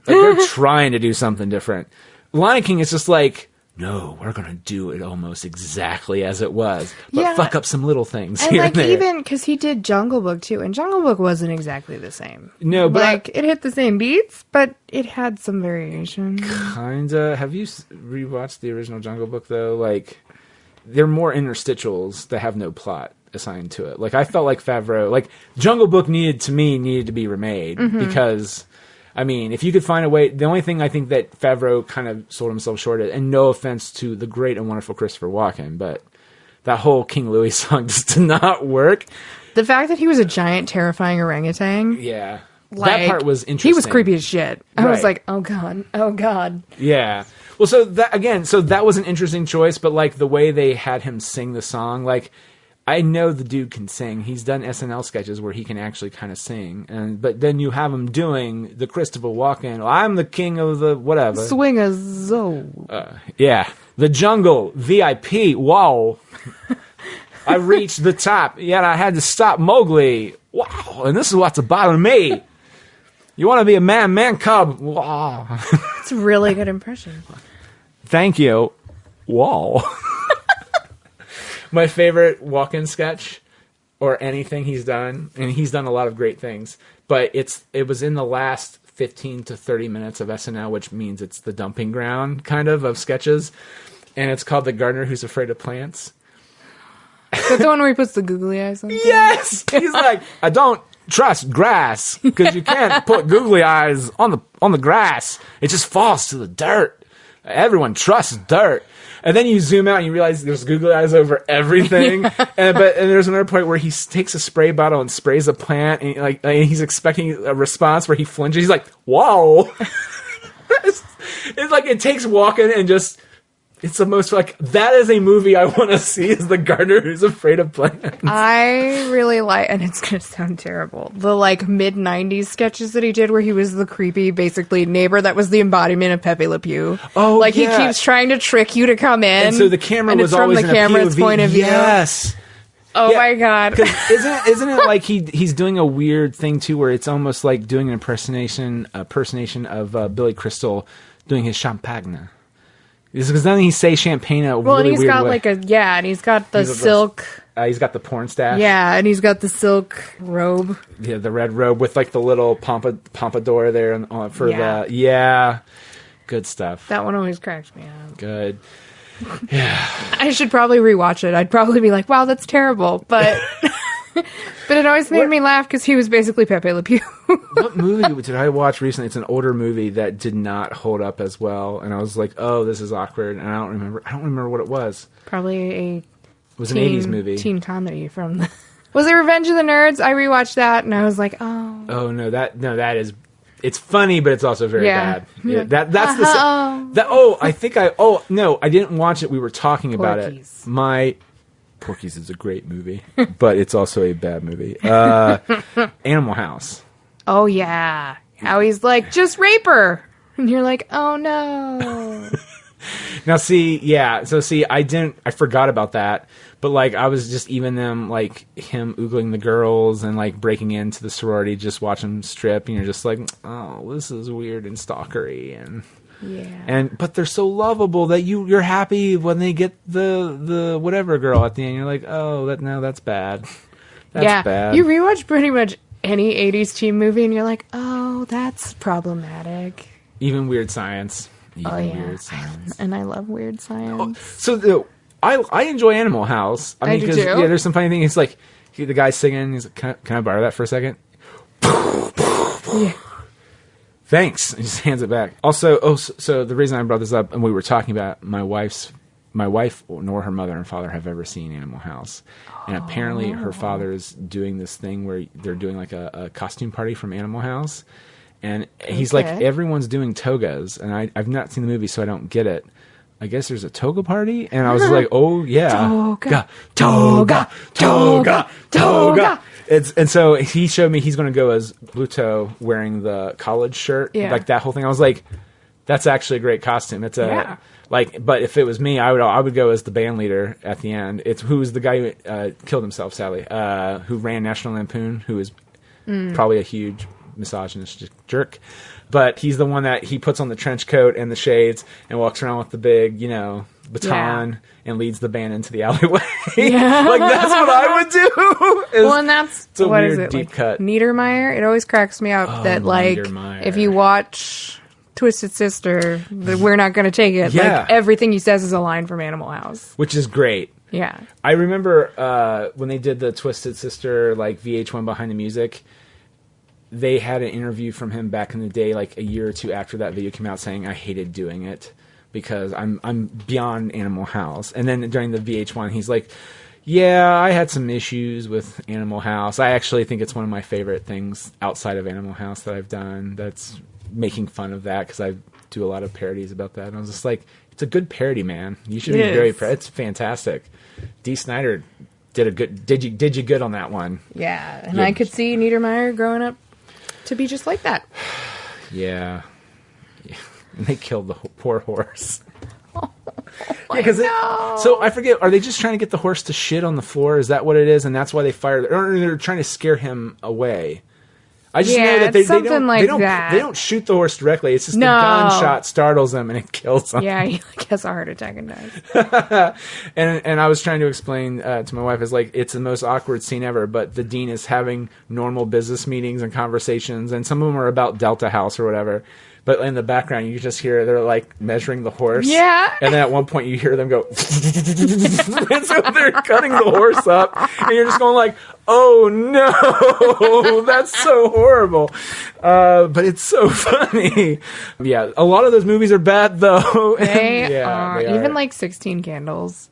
they're trying to do something different. Lion King is just like, no, we're going to do it almost exactly as it was, but fuck up some little things and here like and there. even because he did Jungle Book too, and Jungle Book wasn't exactly the same. No, but like it hit the same beats, but it had some variation. Kinda. Have you rewatched the original Jungle Book though? Like, they're more interstitials that have no plot assigned to it. Like, I felt like Favreau, like Jungle Book needed to be remade because. I mean, if you could find a way, the only thing I think that Favreau kind of sold himself short at, and no offense to the great and wonderful Christopher Walken, but that whole King Louis song just did not work. The fact that he was a giant, terrifying orangutan. Yeah. Like, that part was interesting. He was creepy as shit. I was like, oh God, oh God. Yeah. Well, so that was an interesting choice, but like the way they had him sing the song, like, I know the dude can sing. He's done SNL sketches where he can actually kind of sing. But then you have him doing the Christopher Walken, I'm the king of the whatever. Swing a zo. Yeah. The jungle, VIP, wow. I reached the top, yet I had to stop Mowgli. Wow. And this is what's about me. You want to be a man cub. Wow. It's a really good impression. Thank you. Wow. My favorite Walken sketch, or anything he's done, and he's done a lot of great things, but it was in the last 15 to 30 minutes of SNL, which means it's the dumping ground kind of sketches, and it's called The Gardener Who's Afraid of Plants. Is that the one where he puts the googly eyes on? Yes! He's like, I don't trust grass, because you can't put googly eyes on the grass. It just falls to the dirt. Everyone trusts dirt. And then you zoom out and you realize there's googly eyes over everything. And there's another point where he takes a spray bottle and sprays a plant, and and he's expecting a response where he flinches. He's like, "Whoa!" it's like it takes Walken and just. It's the most like that is a movie I want to see is The Gardener Who's Afraid of Plants. I really like, and it's gonna sound terrible, the like mid '90s sketches that he did where he was the creepy, basically neighbor that was the embodiment of Pepe Le Pew. Oh, like yeah. He keeps trying to trick you to come in, and so the camera was from always the in camera's a POV. point of view. Yes. Oh my God! Isn't it like he's doing a weird thing too, where it's almost like doing an impersonation of Billy Crystal doing his champagne. Because then he say champagne a well, really and he's weird got way. like and he's got the silk. He's got the porn stash. Yeah, and he's got the silk robe. Yeah, the red robe with like the little pompadour there the good stuff. That one always cracks me up. Good. Yeah. I should probably rewatch it. I'd probably be like, wow, that's terrible. But but it always made me laugh because he was basically Pepe Le Pew. What movie did I watch recently? It's an older movie that did not hold up as well. And I was like, oh, this is awkward. And I don't remember what it was. Probably It was an 80s movie. Teen comedy from the... Was it Revenge of the Nerds? I rewatched that and I was like, oh. Oh, no, that is... It's funny, but it's also very bad. Yeah, that's I didn't watch it. We were talking about it. Porky's is a great movie, but it's also a bad movie. Animal House. Oh, yeah. How he's like, just rape her. And you're like, oh, no. Now, I forgot about that. But, like, I was just even them, like, him oogling the girls and, like, breaking into the sorority, just watching them strip. And you're just like, oh, this is weird and stalkery. And... Yeah. But they're so lovable that you're happy when they get the whatever girl at the end. You're like, oh, that's bad. That's bad. You rewatch pretty much any 80s teen movie and you're like, oh, that's problematic. Even Weird Science. Weird Science. And I love Weird Science. I enjoy Animal House. I mean, do too. Yeah, there's some funny thing. It's like the guy singing. He's like, can I borrow that for a second? Yeah. Thanks. He just hands it back. Also, so the reason I brought this up, and we were talking about my wife nor her mother and father have ever seen Animal House. And apparently her father is doing this thing where they're doing like a costume party from Animal House. And he's like, everyone's doing togas, and I've not seen the movie, so I don't get it. I guess there's a toga party? And I was like, oh, yeah. Toga. And so he showed me he's going to go as Bluto wearing the college shirt, like that whole thing. I was like, that's actually a great costume. It's but if it was me, I would go as the band leader at the end. It's who was the guy who killed himself, sadly, who ran National Lampoon, who is probably a huge misogynist jerk. But he's the one that he puts on the trench coat and the shades and walks around with the big, baton and leads the band into the alleyway. Like, that's what I would do. And that's it's a what weird is it, deep cut. Niedermeyer. It always cracks me up that, like, if you watch Twisted Sister, we're not going to take it. Yeah. Like, everything he says is a line from Animal House. Which is great. Yeah. I remember when they did the Twisted Sister, like, VH1 Behind the Music, they had an interview from him back in the day, like a year or two after that video came out, saying, I hated doing it because I'm beyond Animal House. And then during the VH1, he's like, yeah, I had some issues with Animal House. I actually think it's one of my favorite things outside of Animal House that I've done. That's making fun of that because I do a lot of parodies about that. And I was just like, it's a good parody, man. You should be very proud. It's fantastic. Dee Snider did you good on that one. Yeah, and I could see Niedermeyer growing up to be just like that. Yeah. And they killed the poor horse. So I forget, are they just trying to get the horse to shit on the floor? Is that what it is? And that's why they fired, or they're trying to scare him away. I just know that they don't shoot the horse directly. It's just the gunshot startles him and it kills him. Yeah, he has a heart attack and dies. and I was trying to explain to my wife, is like, it's the most awkward scene ever, but the dean is having normal business meetings and conversations, and some of them are about Delta House or whatever. But in the background, you just hear they're like measuring the horse. Yeah. And then at one point, you hear them go, and so they're cutting the horse up, and you're just going like, "Oh no, that's so horrible." But it's so funny. Yeah, a lot of those movies are bad though. They are. Even like 16 Candles.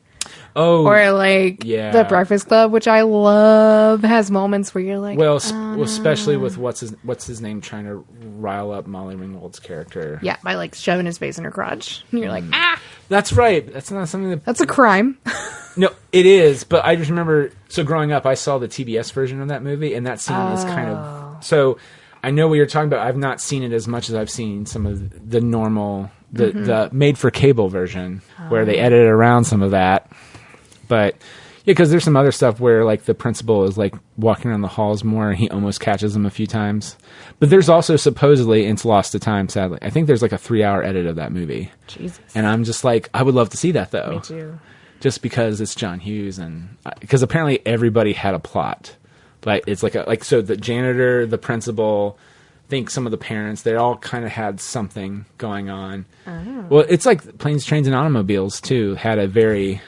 Oh, or like The Breakfast Club, which I love, has moments where you're like, well, especially with what's his name trying to rile up Molly Ringwald's character. Yeah, by like shoving his face in her crotch, and you're like, ah, that's right. That's not something that's a crime. No, it is. But I just remember. So growing up, I saw the TBS version of that movie, and that scene is kind of so. I know what you're talking about. I've not seen it as much as I've seen some of the normal, the made-for-cable version, where they edited around some of that. But, yeah, because there's some other stuff where, like, the principal is, like, walking around the halls more, and he almost catches them a few times. But there's also, supposedly, it's lost to time, sadly. I think there's, like, a 3-hour edit of that movie. Jesus. And I'm just like, I would love to see that, though. Me too. Just because it's John Hughes, and because apparently everybody had a plot. Like, it's like so the janitor, the principal, I think some of the parents, they all kind of had something going on. Oh. Well, it's like Planes, Trains, and Automobiles, too, had a very,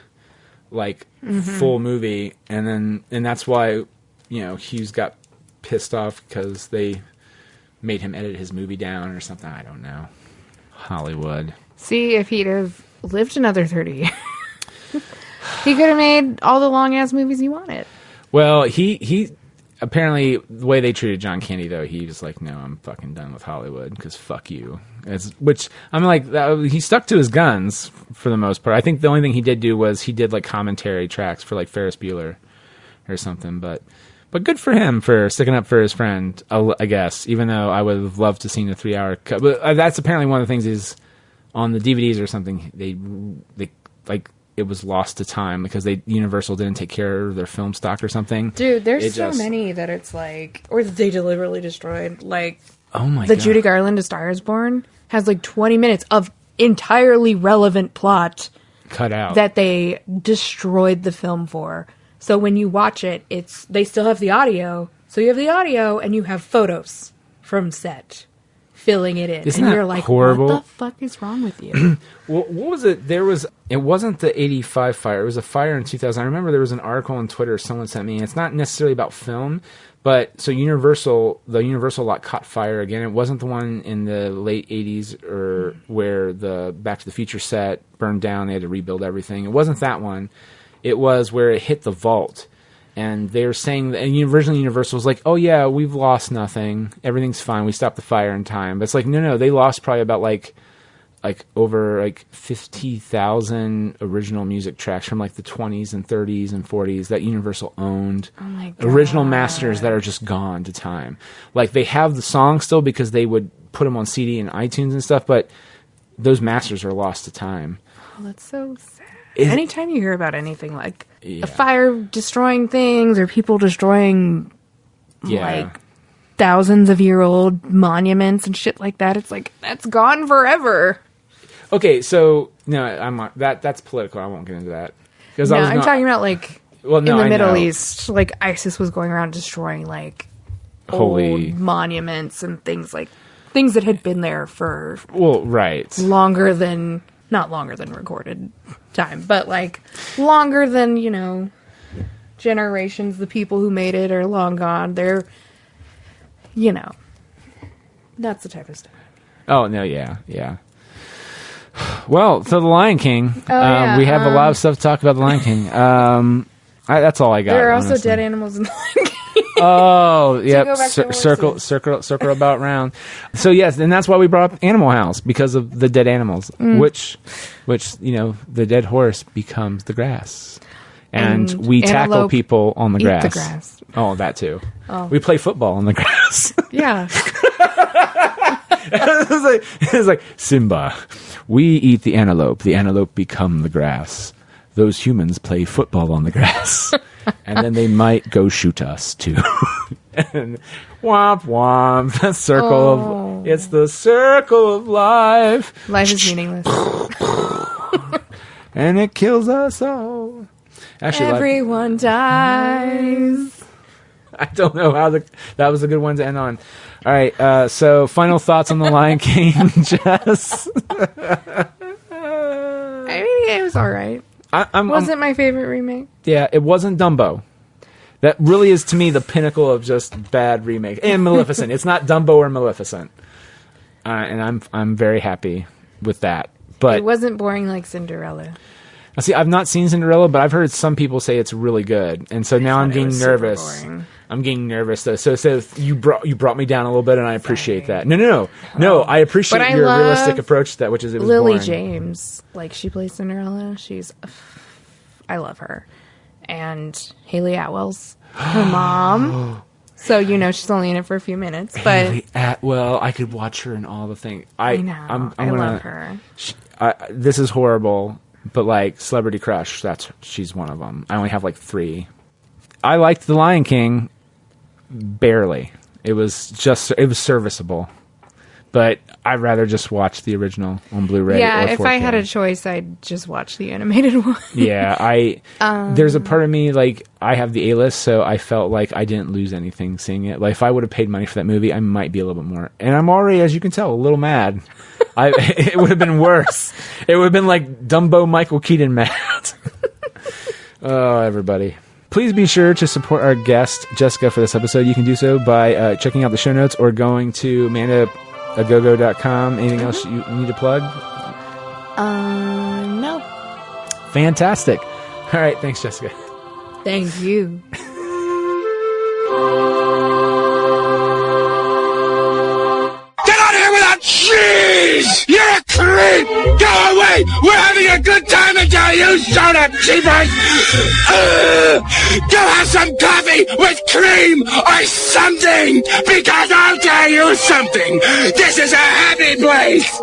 like, full movie. And that's why, Hughes got pissed off because they made him edit his movie down or something. I don't know. Hollywood. See, if he'd have lived another 30 years, he could have made all the long-ass movies he wanted. Well, he apparently, the way they treated John Candy, though, he was like, no, I'm fucking done with Hollywood, because fuck you. Which, I'm like, he stuck to his guns for the most part. I think the only thing he did do was he did, like, commentary tracks for, like, Ferris Bueller or something. But good for him for sticking up for his friend, I guess, even though I would have loved to seen a 3-hour cut. But that's apparently one of the things is, on the DVDs or something, they like, it was lost to time because Universal didn't take care of their film stock or something. Dude, there's so many that it's like, or that they deliberately destroyed. Like, oh my the God. Judy Garland A Star Is Born has like 20 minutes of entirely relevant plot cut out that they destroyed the film for. So when you watch it, they still have the audio. So you have the audio and you have photos from set filling it in. Isn't and that you're like, horrible? What the fuck is wrong with you? Well, what was it? It wasn't the 85 fire. It was a fire in 2000. I remember there was an article on Twitter someone sent me. It's not necessarily about film, but so the Universal lot caught fire again. It wasn't the one in the late 80s or where the Back to the Future set burned down. They had to rebuild everything. It wasn't that one. It was where it hit the vault. And they're saying that originally Universal was like, oh yeah, we've lost nothing. Everything's fine. We stopped the fire in time. But it's like, no, they lost probably about like over like 50,000 original music tracks from like the 20s and 30s and 40s that Universal owned. Oh my God. Original masters that are just gone to time. Like they have the songs still because they would put them on CD and iTunes and stuff, but those masters are lost to time. Oh, that's so sad. Anytime you hear about anything like Yeah. a fire destroying things or people destroying like thousands of year old monuments and shit like that, it's like that's gone forever. Okay, so no, that's political. I won't get into that because I'm talking about like in the I Middle know. East, like ISIS was going around destroying like Holy old monuments and things that had been there for right. not longer than recorded time, but like longer than, generations. The people who made it are long gone. They're, that's the type of stuff. Oh no, yeah. Well, so the Lion King. yeah, we have a lot of stuff to talk about the Lion King. That's all I got. There are also honestly. dead animals in the Lion King. Oh, yep. go back to Circle about round. So yes, and that's why we brought up Animal House, because of the dead animals, which the dead horse becomes the grass, and we tackle people on the eat grass. the grass. Oh, that too. Oh. We play football on the grass. Yeah. It's like Simba. We eat the antelope become the grass. Those humans play football on the grass. And then they might go shoot us too. And womp womp. The circle it's the circle of life. Life is meaningless. And it kills us all. Actually, Everyone dies. I don't know how that was a good one to end on. All right, so final thoughts on The Lion King, Jess? I mean, it was all right. Wasn't my favorite remake. Yeah, it wasn't Dumbo. That really is, to me, the pinnacle of just bad remake. And Maleficent. It's not Dumbo or Maleficent. And I'm very happy with that. But It wasn't boring like Cinderella. see, I've not seen Cinderella, but I've heard some people say it's really good. And so now I'm thought it getting was super nervous. boring. I'm getting nervous though. So you brought me down a little bit, and I appreciate that. No. I appreciate But I your love realistic approach to that, which is it was Lily boring. James, like she plays Cinderella. I love her. And Haley Atwell's her mom. So she's only in it for a few minutes, but Haley Atwell, I could watch her in all the things. I know. I love her. This is horrible, but like Celebrity Crush, she's one of them. I only have like 3. I liked The Lion King barely. It was serviceable, but I'd rather just watch the original on Blu-ray. Yeah, or 4K. if I had a choice, I'd just watch the animated one. Yeah, there's a part of me, like, I have the A-list, so I felt like I didn't lose anything seeing it. Like, if I would have paid money for that movie, I might be a little bit more. And I'm already, as you can tell, a little mad. It would have been worse. It would have been like Dumbo Michael Keaton mad. Oh, everybody. Please be sure to support our guest, Jessica, for this episode. You can do so by checking out the show notes or going to AmandaAgogo.com. Anything else you need to plug? No. Fantastic. All right. Thanks, Jessica. Thank you. Get out of here without cheese! You're a creep! Go away! We're having a good time until you showed up, cheapers! Go have some coffee with cream or something! Because I'll tell you something! This is a happy place!